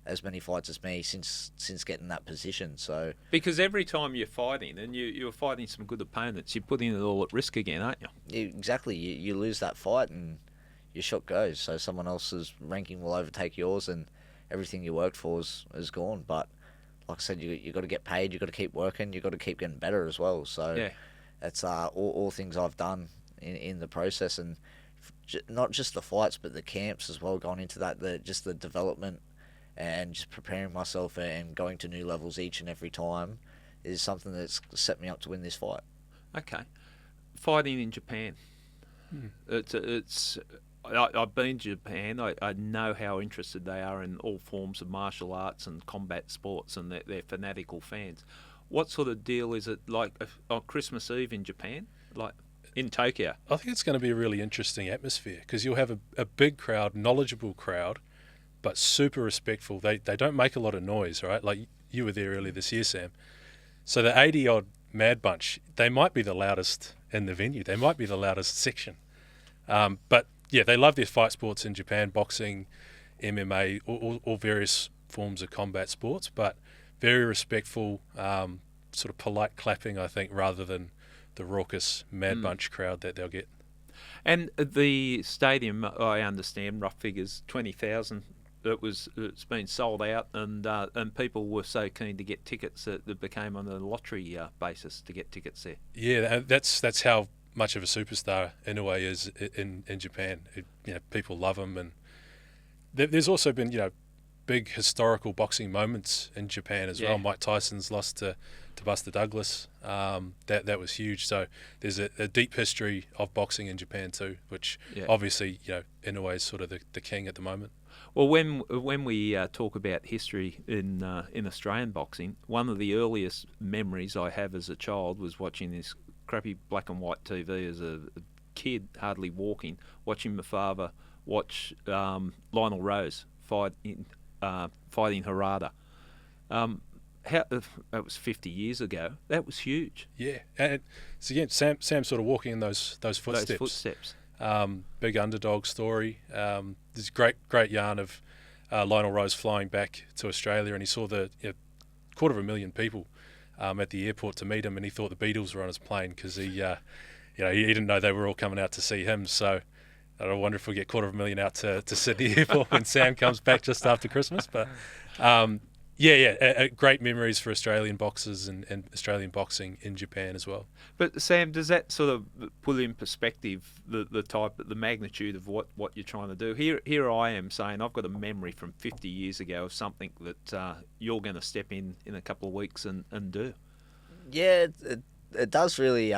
as many fights as me since getting that position. So Because every time you're fighting, and you're fighting some good opponents, you're putting it all at risk again, aren't you? exactly, you lose that fight and your shot goes. So someone else's ranking will overtake yours, and everything you worked for is gone. But like I said, you got to get paid. You got to keep working. You got to keep getting better as well. So Yeah. that's all things I've done in the process, and not just the fights, but the camps as well. Going into that, just the development and just preparing myself and going to new levels each and every time is something that's set me up to win this fight. Okay. Fighting in Japan. I've been to Japan. I know how interested they are in all forms of martial arts and combat sports, and they're fanatical fans. What sort of deal is it like on Christmas Eve in Japan, like in Tokyo? I think it's going to be a really interesting atmosphere because you'll have a big crowd, knowledgeable crowd, but super respectful. They don't make a lot of noise, right? Like you were there earlier this year, Sam. So the 80-odd Mad Bunch, they might be the loudest in the venue. They might be the loudest section. But yeah, they love their fight sports in Japan, boxing, MMA, all various forms of combat sports, but very respectful, sort of polite clapping, I think, rather than the raucous Mad Bunch crowd that they'll get. And the stadium, I understand, rough figures, 20,000. It's been sold out, and people were so keen to get tickets that it became on a lottery basis to get tickets there. Yeah, that's how much of a superstar Inoue is in Japan. People love him, and there's also been big historical boxing moments in Japan as well. Mike Tyson's lost to Buster Douglas. That was huge. So there's a deep history of boxing in Japan too, which obviously Inoue is sort of the king at the moment. Well, when we talk about history in Australian boxing, one of the earliest memories I have as a child was watching this crappy black and white TV as a kid, hardly walking, watching my father watch Lionel Rose fighting Harada. That was 50 years ago. That was huge. Yeah, and so again, Sam sort of walking in those footsteps. Those footsteps. Big underdog story. There's great yarn of Lionel Rose flying back to Australia, and he saw the 250,000 people at the airport to meet him, and he thought the Beatles were on his plane because he didn't know they were all coming out to see him. So I wonder if we get 250,000 out to Sydney Airport when Sam comes back just after Christmas. But great memories for Australian boxers and Australian boxing in Japan as well. But Sam, does that sort of put in perspective the magnitude of what you're trying to do? Here I am saying I've got a memory from 50 years ago of something that you're going to step in a couple of weeks and do. Yeah, it does really.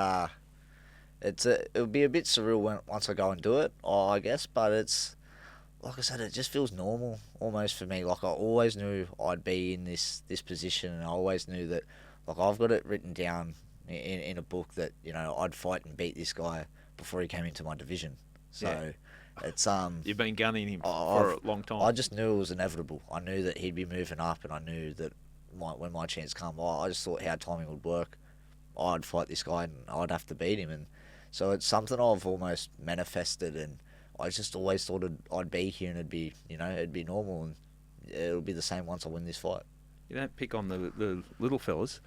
It'll be a bit surreal once I go and do it, I guess. But it's, like I said, it just feels normal almost for me. Like I always knew I'd be in this position, and I always knew that, like, I've got it written down in a book that, you know, I'd fight and beat this guy before he came into my division. So it's you've been gunning him for a long time. I just knew it was inevitable. I knew that he'd be moving up, and I knew that when my chance come, I just thought how timing would work. I'd fight this guy and I'd have to beat him, and so it's something I've almost manifested, and I just always thought I'd be here, and it'd be normal, and it'll be the same once I win this fight. You don't pick on the little fellas.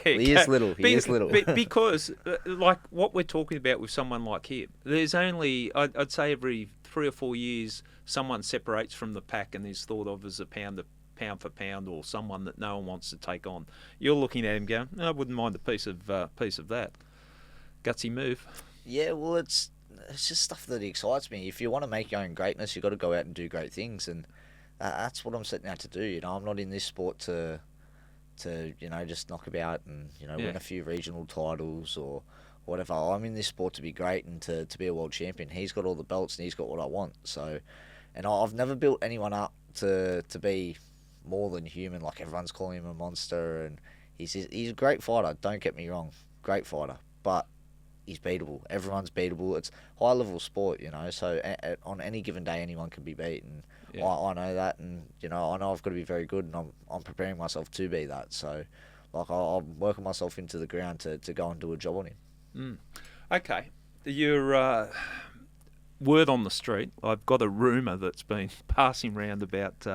He is little. He is little. Because, like what we're talking about with someone like him, there's only, I'd say every 3 or 4 years, someone separates from the pack and is thought of as a pound for pound, or someone that no one wants to take on. You're looking at him going, no, I wouldn't mind a piece of that. Gutsy move. Yeah, well, it's just stuff that excites me. If you want to make your own greatness, you've got to go out and do great things, and that's what I'm setting out to do. You know, I'm not in this sport to just knock about and win a few regional titles or whatever. I'm in this sport to be great and to be a world champion. He's got all the belts and he's got what I want. So, and I've never built anyone up to be more than human. Like, everyone's calling him a monster, and he's a great fighter. Don't get me wrong, great fighter, but he's beatable. Everyone's beatable. It's high level sport, so on any given day anyone can be beaten. Yeah. I know that, and I know I've got to be very good, and I'm preparing myself to be that. So, like, I'm working myself into the ground to go and do a job on him. Okay, your word on the street, I've got a rumour that's been passing around about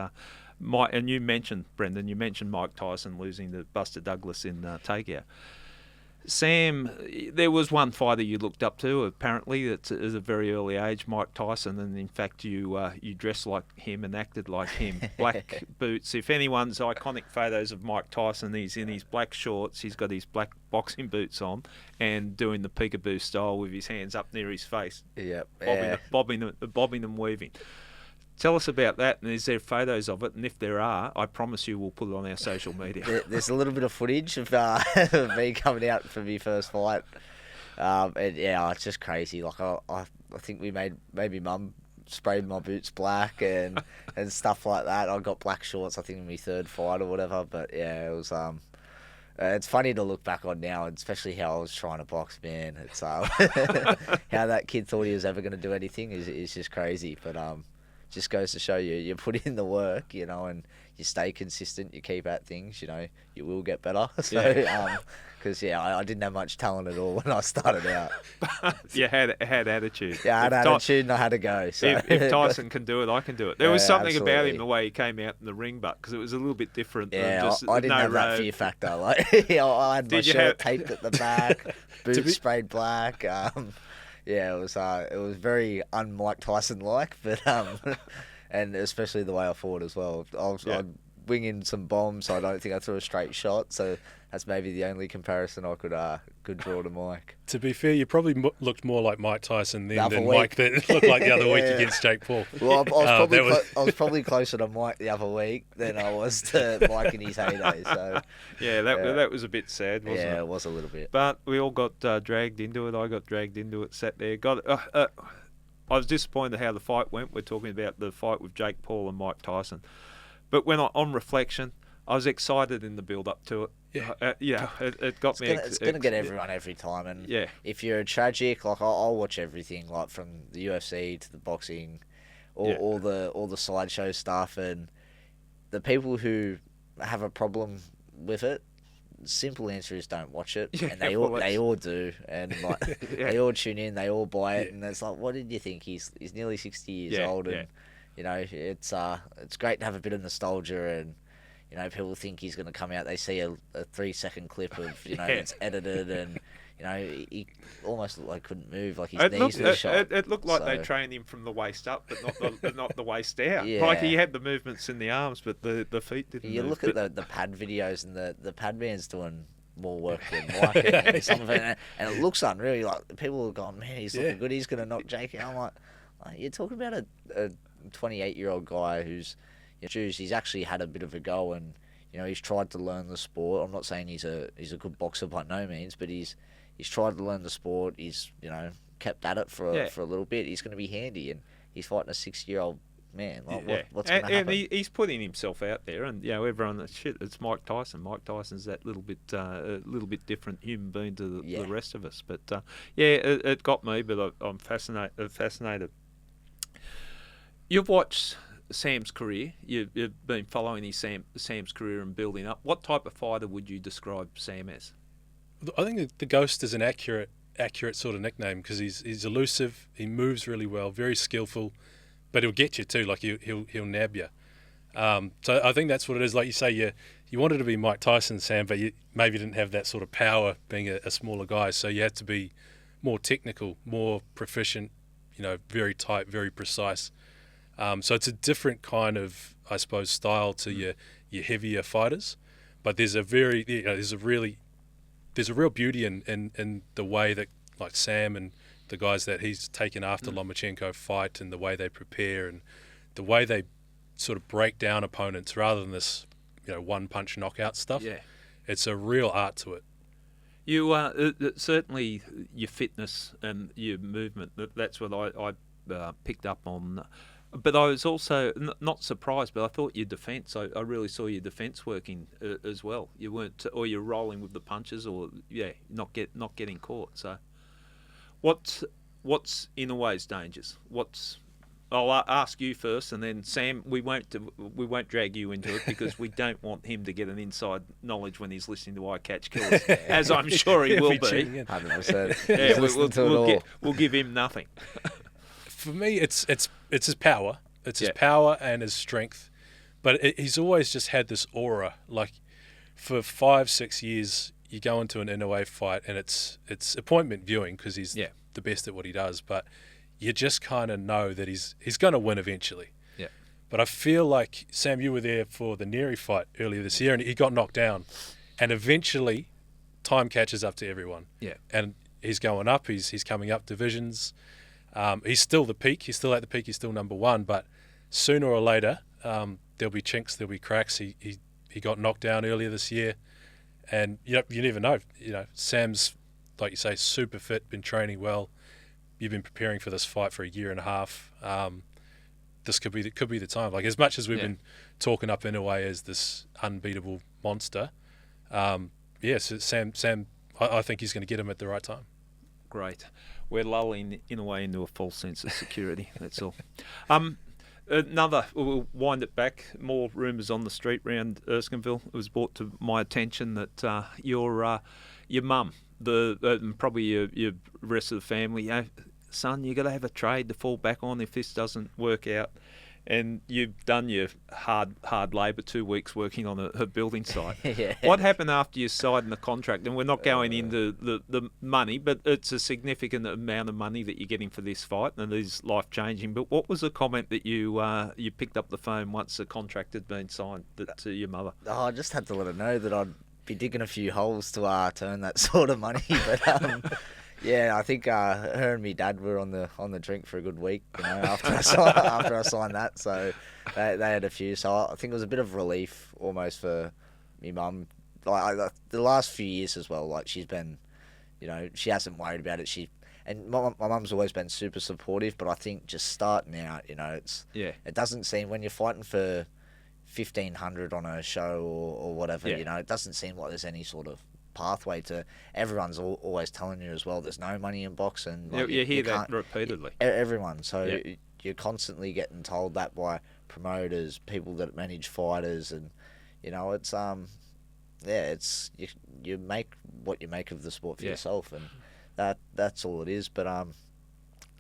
and you mentioned, Brendan, Mike Tyson losing to Buster Douglas in takeout. Sam, there was one fighter you looked up to, apparently, at a very early age, Mike Tyson, and in fact you dressed like him and acted like him. Black boots. If anyone's iconic photos of Mike Tyson, he's in his black shorts, he's got his black boxing boots on, and doing the peekaboo style with his hands up near his face. Yep. Bobbing and weaving. Tell us about that, and is there photos of it? And if there are, I promise you we'll put it on our social media. There's a little bit of footage of me coming out for my first fight. It's just crazy. Like, I think maybe Mum sprayed my boots black and stuff like that. I got black shorts, I think, in my third fight or whatever. But yeah, it was it's funny to look back on now, and especially how I was trying to box, man. It's how that kid thought he was ever going to do anything is just crazy. But just goes to show you put in the work, and you stay consistent, you keep at things, you will get better. So, because I didn't have much talent at all when I started out. You had attitude. Yeah, I had attitude and I had a go. So. If Tyson can do it, I can do it. There was something about him, the way he came out in the ring, but because it was a little bit different. Yeah, than just I didn't have that fear factor. Like, I had my shirt taped at the back, boots sprayed black. Yeah, it was very un-Mike Tyson-like, but and especially the way I fought as well. I'd wing in some bombs, so I don't think I threw a straight shot, so that's maybe the only comparison I could draw to Mike. To be fair, you probably looked more like Mike Tyson then than week. Mike that looked like the other week against Jake Paul. Well, I was probably closer to Mike the other week than I was to Mike in his heyday. So yeah, that was a bit sad, wasn't it? Yeah, it was a little bit. But we all got dragged into it. I got dragged into it, sat there. I was disappointed how the fight went. We're talking about the fight with Jake Paul and Mike Tyson. But on reflection, I was excited in the build-up to it. Yeah, it got me. It's going to get everyone every time. And if you're a tragic, like I'll watch everything, like from the UFC to the boxing, all the sideshow stuff, and the people who have a problem with it, simple answer is don't watch it, Yeah, and they well, all do, and like Yeah. they all tune in, they all buy it, and it's like, what did you think? He's nearly 60 years Yeah, old, and yeah. you know, it's great to have a bit of nostalgia, and you know, people think he's going to come out. They see a 3-second clip of Yeah. it's edited, and you know, he almost looked like couldn't move, like his It knees looked, were shot. it looked like they So- trained him from the waist up, but not the waist out. Yeah. Like he had the movements in the arms, but the feet didn't. You move. look at But- the pad videos, and the pad man's doing more work than Mike, and some of it, and it looks unreal. Like people are going, man, he's looking good. He's going to knock Jake out. I'm like, you're talking about a 28-year-old guy who's he's actually had a bit of a go, and you know, he's tried to learn the sport. I'm not saying he's a good boxer by no means, but he's tried to learn the sport. He's kept at it for a little bit. He's going to be handy, and he's fighting a 60-year-old man. Like, what's going to happen? And he's putting himself out there, and everyone, shit, it's Mike Tyson. Mike Tyson's that little bit different human being to the rest of us. But it got me. But I'm fascinated. You've watched Sam's career. You've been following Sam's career and building up. What type of fighter would you describe Sam as? I think the Ghost is an accurate sort of nickname because he's elusive. He moves really well, very skillful, but he'll get you too. Like he'll nab you. So I think that's what it is. Like you say, you wanted to be Mike Tyson, Sam, but you maybe didn't have that sort of power being a smaller guy. So you had to be more technical, more proficient. Very tight, very precise. So it's a different kind of, I suppose, style to your heavier fighters. But there's a real beauty in the way that, like, Sam and the guys that he's taken after Lomachenko fight, and the way they prepare and the way they sort of break down opponents rather than this one punch knockout stuff. Yeah. It's a real art to it. You certainly your fitness and your movement. That's what I picked up on. But I was also not surprised. But I thought your defence. I really saw your defence working as well. You weren't, or you're rolling with the punches, or not getting caught. So, what's Inoue's dangers? I'll ask you first, and then Sam. We won't drag you into it because we don't want him to get an inside knowledge when he's listening to I Catch Killers, as I'm sure he will be. 100%. Yeah, we'll give him nothing. For me, it's his power. It's his power and his strength, but he's always just had this aura. Like, for 5-6 years, you go into an Inoue fight, and it's appointment viewing because he's the best at what he does. But you just kind of know that he's going to win eventually. Yeah. But I feel like, Sam, you were there for the Neri fight earlier this year, and he got knocked down, and eventually, time catches up to everyone. Yeah. And he's going up. He's coming up divisions. He's still the peak. He's still at the peak. He's still number one. But sooner or later, there'll be chinks. There'll be cracks. He got knocked down earlier this year, and you never know. Sam's, like you say, super fit. Been training well. You've been preparing for this fight for a year and a half. This could be the time. Like, as much as we've been talking up Inoue as this unbeatable monster, so Sam, I think he's going to get him at the right time. Great. We're lulling Inoue into a false sense of security. That's all. We'll wind it back. More rumours on the street round Erskineville. It was brought to my attention that your mum, probably your rest of the family, son, you got to have a trade to fall back on if this doesn't work out. And you've done your hard labour, 2 weeks working on a building site. Yeah. What happened after you signed the contract? And we're not going into the money, but it's a significant amount of money that you're getting for this fight, and it is life-changing. But what was the comment that you picked up the phone once the contract had been signed to your mother? Oh, I just had to let her know that I'd be digging a few holes to earn that sort of money. But I think her and me dad were on the drink for a good week, after I signed that. So they had a few. So I think it was a bit of relief almost for me mum. Like, the last few years as well. Like, she's been, she hasn't worried about it. And my mum's always been super supportive. But I think just starting out, it doesn't seem, when you're fighting for 1,500 on a show or whatever, it doesn't seem like there's any sort of pathway to. Everyone's always telling you as well there's no money in boxing. Like, you hear that repeatedly. Everyone. So you're constantly getting told that by promoters, people that manage fighters, and it's it's you make what you make of the sport for Yeah. yourself, and that's all it is. But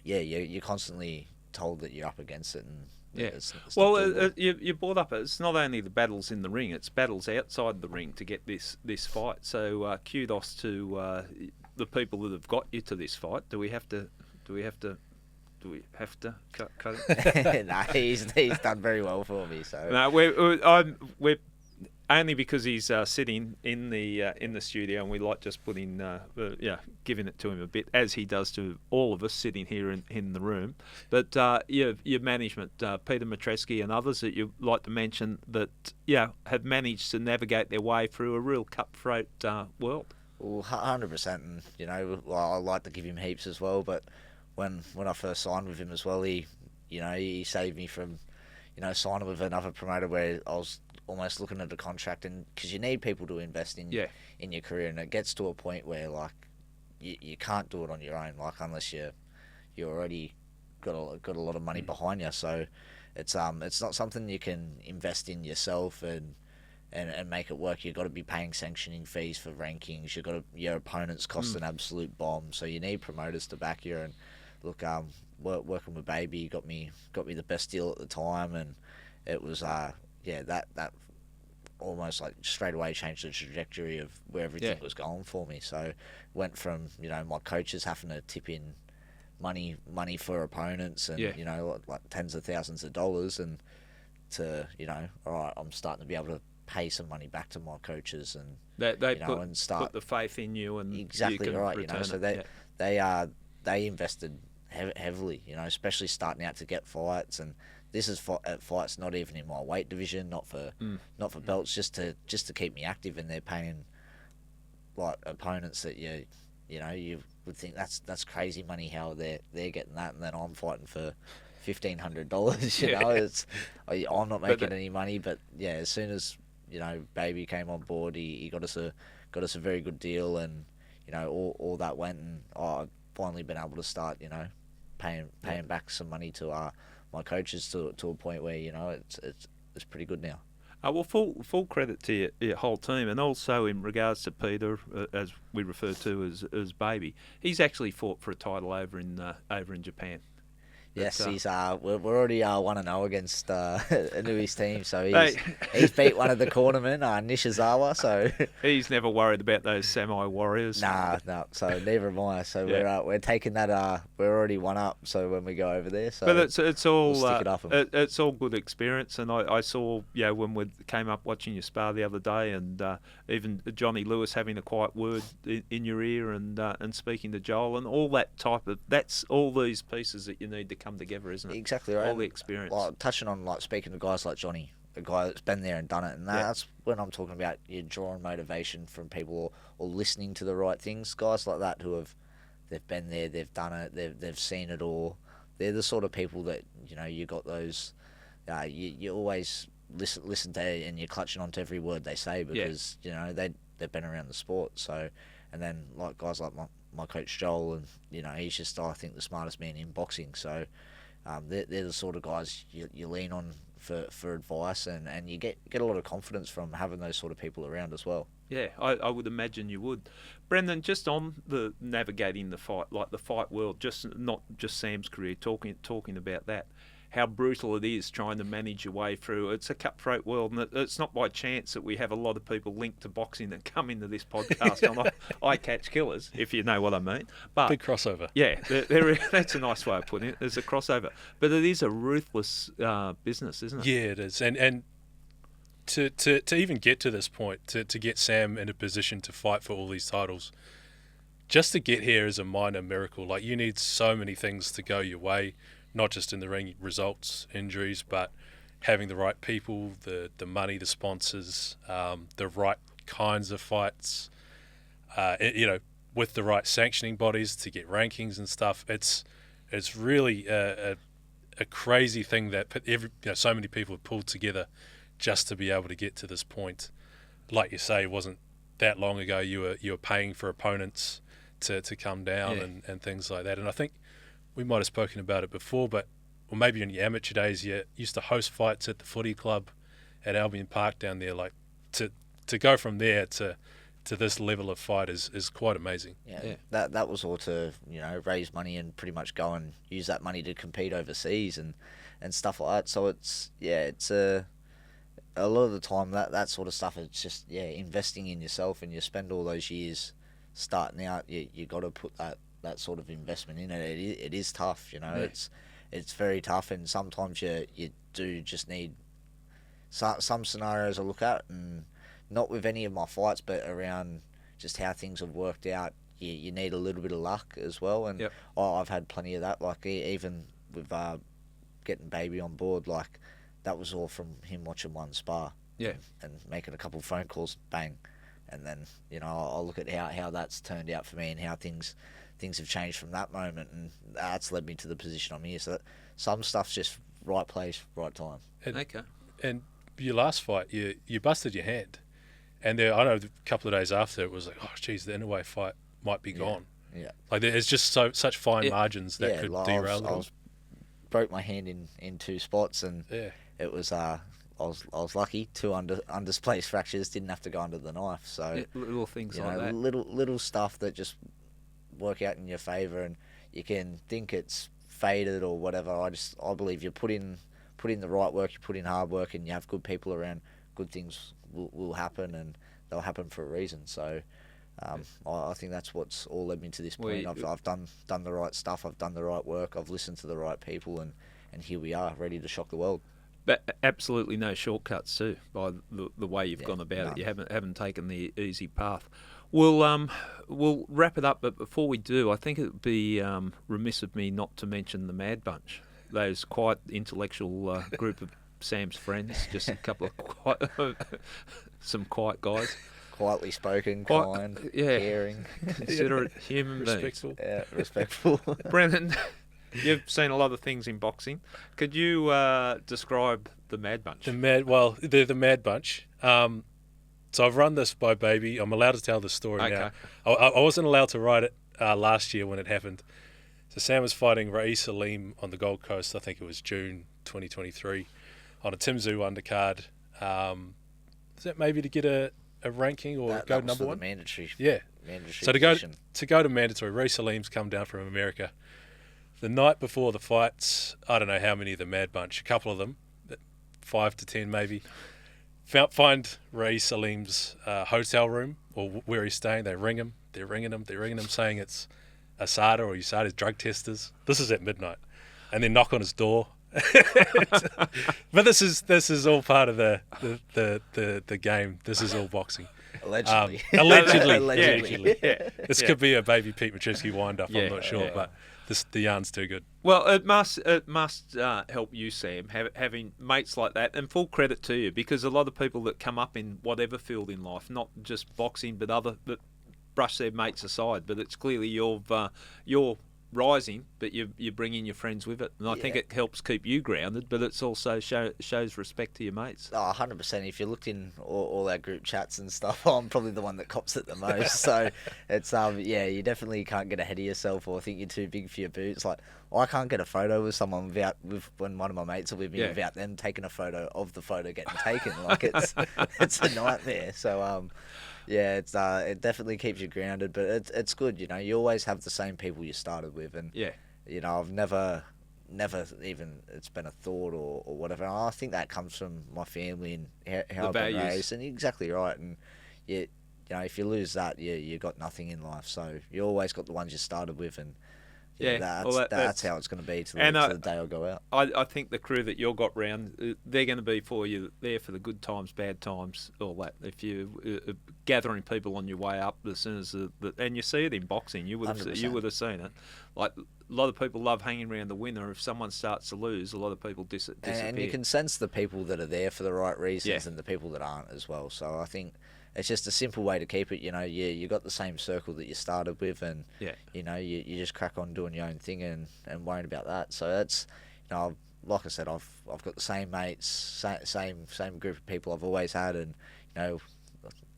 you're constantly told that you're up against it, and Yeah. it's Well, not doable. you brought up it's not only the battles in the ring; it's battles outside the ring to get this fight. So kudos to the people that have got you to this fight. Do we have to cut it? Nah, he's done very well for me. So No, we're only because he's sitting in the studio, and we like just putting giving it to him a bit, as he does to all of us sitting here in the room. But your management, Peter Matreski and others that you like to mention that have managed to navigate their way through a real cutthroat world. well, 100%, and I like to give him heaps as well. But when I first signed with him as well, he saved me from signing with another promoter where I was almost looking at the contract, and because you need people to invest in your career, and it gets to a point where like you can't do it on your own, like unless you already got a lot of money behind you. So it's not something you can invest in yourself and make it work. You've got to be paying sanctioning fees for rankings. Your opponents cost an absolute bomb, so you need promoters to back you. And look, working with Baby got me the best deal at the time, and it was that almost like straight away changed the trajectory of where everything was going for me. So went from my coaches having to tip in money for opponents and like tens of thousands of dollars, and to all right, I'm starting to be able to pay some money back to my coaches, and They put the faith in you, and exactly you can right. return So it. they invested heavily, especially starting out to get fights, and this is fights not even in my weight division, not for belts, just to keep me active, and they're paying like opponents that you would think that's crazy money how they're getting that, and then I'm fighting for $1,500. I'm not making any money, but as soon as Baby came on board, he got us a very good deal, and all that went, and I've finally been able to start paying back some money to my coaches to a point where it's pretty good now. Well, full credit to your whole team, and also in regards to Peter, as we refer to as Baby. He's actually fought for a title over in Japan. Yes, he's we're already 1-0 against Inui's team, so he's beat one of the cornermen, Nishizawa. So he's never worried about those samurai warriors. Nah. So neither am I. So we're taking that. We're already 1-0. So when we go over there, so but it's all we'll stick it up it's all good experience. And I saw when we came up watching your spar the other day, and even Johnny Lewis having a quiet word in your ear, and speaking to Joel, and all that type of that's all these pieces that you need to come together, isn't it? Exactly right. All the experience. Like, touching on speaking to guys like Johnny, a guy that's been there and done it, and that's when I'm talking about you drawing motivation from people or listening to the right things. Guys like that they've been there, they've done it, they've seen it all. They're the sort of people that you got those. You always listen to, and you're clutching onto every word they say, because they've been around the sport. So, and then like guys like my coach Joel, and he's just I think the smartest man in boxing. So they're the sort of guys you lean on for advice, and you get a lot of confidence from having those sort of people around as well. Yeah, I would imagine you would. Brendan, just on the navigating the fight, like the fight world, not just Sam's career, talking about that, how brutal it is trying to manage your way through. It's a cutthroat world, and it's not by chance that we have a lot of people linked to boxing that come into this podcast on I Catch Killers, if you know what I mean. But Big crossover. Yeah, that's a nice way of putting it. There's a crossover. But it is a ruthless business, isn't it? Yeah, it is. And to even get to this point, to get Sam in a position to fight for all these titles, just to get here is a minor miracle. Like, you need so many things to go your way, not just in the ring results, injuries, but having the right people, the money, the sponsors, the right kinds of fights, with the right sanctioning bodies to get rankings and stuff. It's really a crazy thing that so many people have pulled together just to be able to get to this point. Like you say, it wasn't that long ago you were paying for opponents to come down and things like that. And I think we might have spoken about it before, or maybe in your amateur days, you used to host fights at the footy club at Albion Park down there, like to to go from there to this level of fight is quite amazing. Yeah. That was all to, raise money and pretty much go and use that money to compete overseas and stuff like that. So it's a lot of the time that sort of stuff, it's just investing in yourself, and you spend all those years starting out. You got to put that sort of investment in it. It is tough, It's very tough, and sometimes you do just need some scenarios I look at, and not with any of my fights, but around just how things have worked out. You need a little bit of luck as well, and I've had plenty of that. Like even with getting Baby on board, like that was all from him watching one spar, and making a couple of phone calls, bang, and then I'll look at how that's turned out for me and how things have changed from that moment, and that's led me to the position I'm here. So some stuff's just right place, right time. And your last fight, you busted your hand. And I know a couple of days after, it was like, oh, geez, the Inouye fight might be gone. Yeah. Like there's just such fine margins that could derail it. I broke my hand in 2 spots, and it was I was lucky. 2 undisplaced fractures, didn't have to go under the knife. So little things like that. Little stuff that just work out in your favour, and you can think it's faded or whatever. I believe you put in the right work, you put in hard work, and you have good people around, good things will happen, and they'll happen for a reason. So I think that's what's all led me to this point. I've done the right stuff, I've done the right work, I've listened to the right people, and here we are, ready to shock the world. But absolutely no shortcuts too, by the way you've gone about it. You haven't taken the easy path. We'll wrap it up, but before we do, I think it would be remiss of me not to mention the Mad Bunch. Those quite intellectual group of Sam's friends, just a couple of some quiet guys. Quietly spoken, kind, caring. Considerate human beings. Respectful. Yeah, respectful. Brendan, you've seen a lot of things in boxing. Could you describe the Mad Bunch? They're the Mad Bunch. So I've run this by Baby. I'm allowed to tell the story now. I wasn't allowed to write it last year when it happened. So Sam was fighting Rais Salim on the Gold Coast. I think it was June 2023 on a Tim Tszyu undercard. Is that maybe to get a ranking or go number one? The mandatory. Yeah. Mandatory so position. to go to mandatory, Rais Salim's come down from America. The night before the fights, I don't know how many of the Mad Bunch, a couple of them, 5 to 10 maybe, find Rais Salim's hotel room or where he's staying. They ring him. They're ringing him, saying it's Asada or USADA's drug testers. This is at midnight, and then knock on his door. But this is all part of the game. This is all boxing. Allegedly. Allegedly. This could be a Baby Pete Maczewski wind-up, I'm not sure, but the yarn's too good. Well, it must help you, Sam, having mates like that, and full credit to you, because a lot of people that come up in whatever field in life, not just boxing, but other that brush their mates aside. But it's clearly you're rising, but you're bringing your friends with it, and I think it helps keep you grounded, but it's also shows respect to your mates. 100%. If you looked in all our group chats and stuff, I'm probably the one that cops it the most. So it's you definitely can't get ahead of yourself or think you're too big for your boots. Like I can't get a photo with someone when one of my mates are with me without them taking a photo of the photo getting taken. Like it's a nightmare. So it definitely keeps you grounded, but it's good. You always have the same people you started with, and I've never even it's been a thought or whatever. And I think that comes from my family and how I've been raised. And exactly right. And if you lose that, you got nothing in life. So you always got the ones you started with, and that's how it's going to be till the day I go out. I think the crew that you've got round, they're going to be for you there for the good times, bad times, all that. If you gathering people on your way up, as soon as and you see it in boxing, you would have seen it. Like a lot of people love hanging around the winner. If someone starts to lose, a lot of people disappear. And you can sense the people that are there for the right reasons and the people that aren't as well. So I think it's just a simple way to keep it. You got the same circle that you started with, and you just crack on doing your own thing and worrying about that. So that's like I said, I've got the same mates, same group of people I've always had, and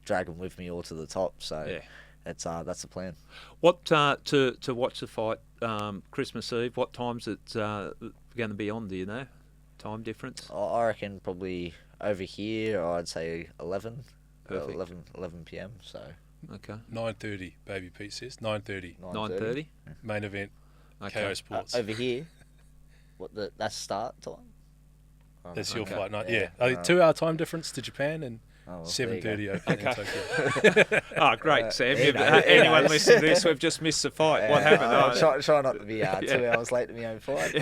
drag them with me all to the top. So that's the plan. What to watch the fight Christmas Eve? What time's it going to be on? Do you know? Time difference? I reckon probably over here, I'd say 11. Perfect. 11 p.m. So Okay. 9:30, Baby Pete says. 9:30. 9:30. Main event, Okay. KO Sports. Over here, that's start time. Oh, That's your Okay. flight night. Yeah. Yeah. 2-hour time difference to Japan and well, 7:30 open in Okay. Tokyo. Oh, great, Sam. he knows, he Anyone knows. listening to this, we've just missed the fight. What happened? Try not to be 2 hours late to my own flight.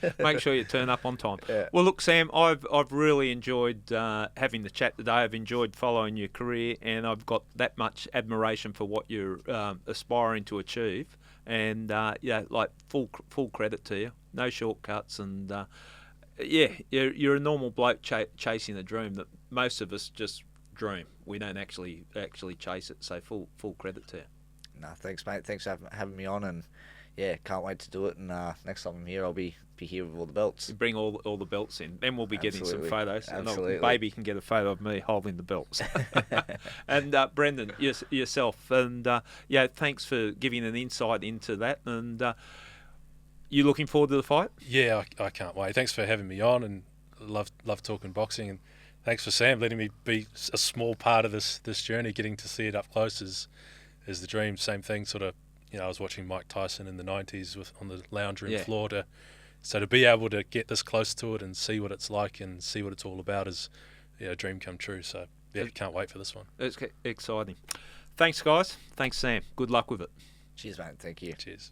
But Make sure you turn up on time. Yeah. Well, look, Sam, I've really enjoyed having the chat today. I've enjoyed following your career, and I've got that much admiration for what you're aspiring to achieve. And like full credit to you. No shortcuts, and you're a normal bloke chasing a dream that most of us just dream. We don't actually chase it. So full credit to you. No, thanks, mate. Thanks for having me on, and can't wait to do it. And next time I'm here, I'll be here with all the belts. You bring all the belts in. Then we'll be getting some Absolutely. photos. Absolutely. And baby can get a photo of me holding the belts. And Brendan, yourself. And thanks for giving an insight into that. And you looking forward to the fight? Yeah, I can't wait. Thanks for having me on, and love talking boxing. And thanks for Sam letting me be a small part of this journey. Getting to see it up close is the dream. Same thing, sort of. I was watching Mike Tyson in the 90s on the lounge room floor. To be able to get this close to it and see what it's like and see what it's all about is a dream come true. So can't wait for this one. It's exciting. Thanks, guys. Thanks, Sam. Good luck with it. Cheers, mate. Thank you. Cheers.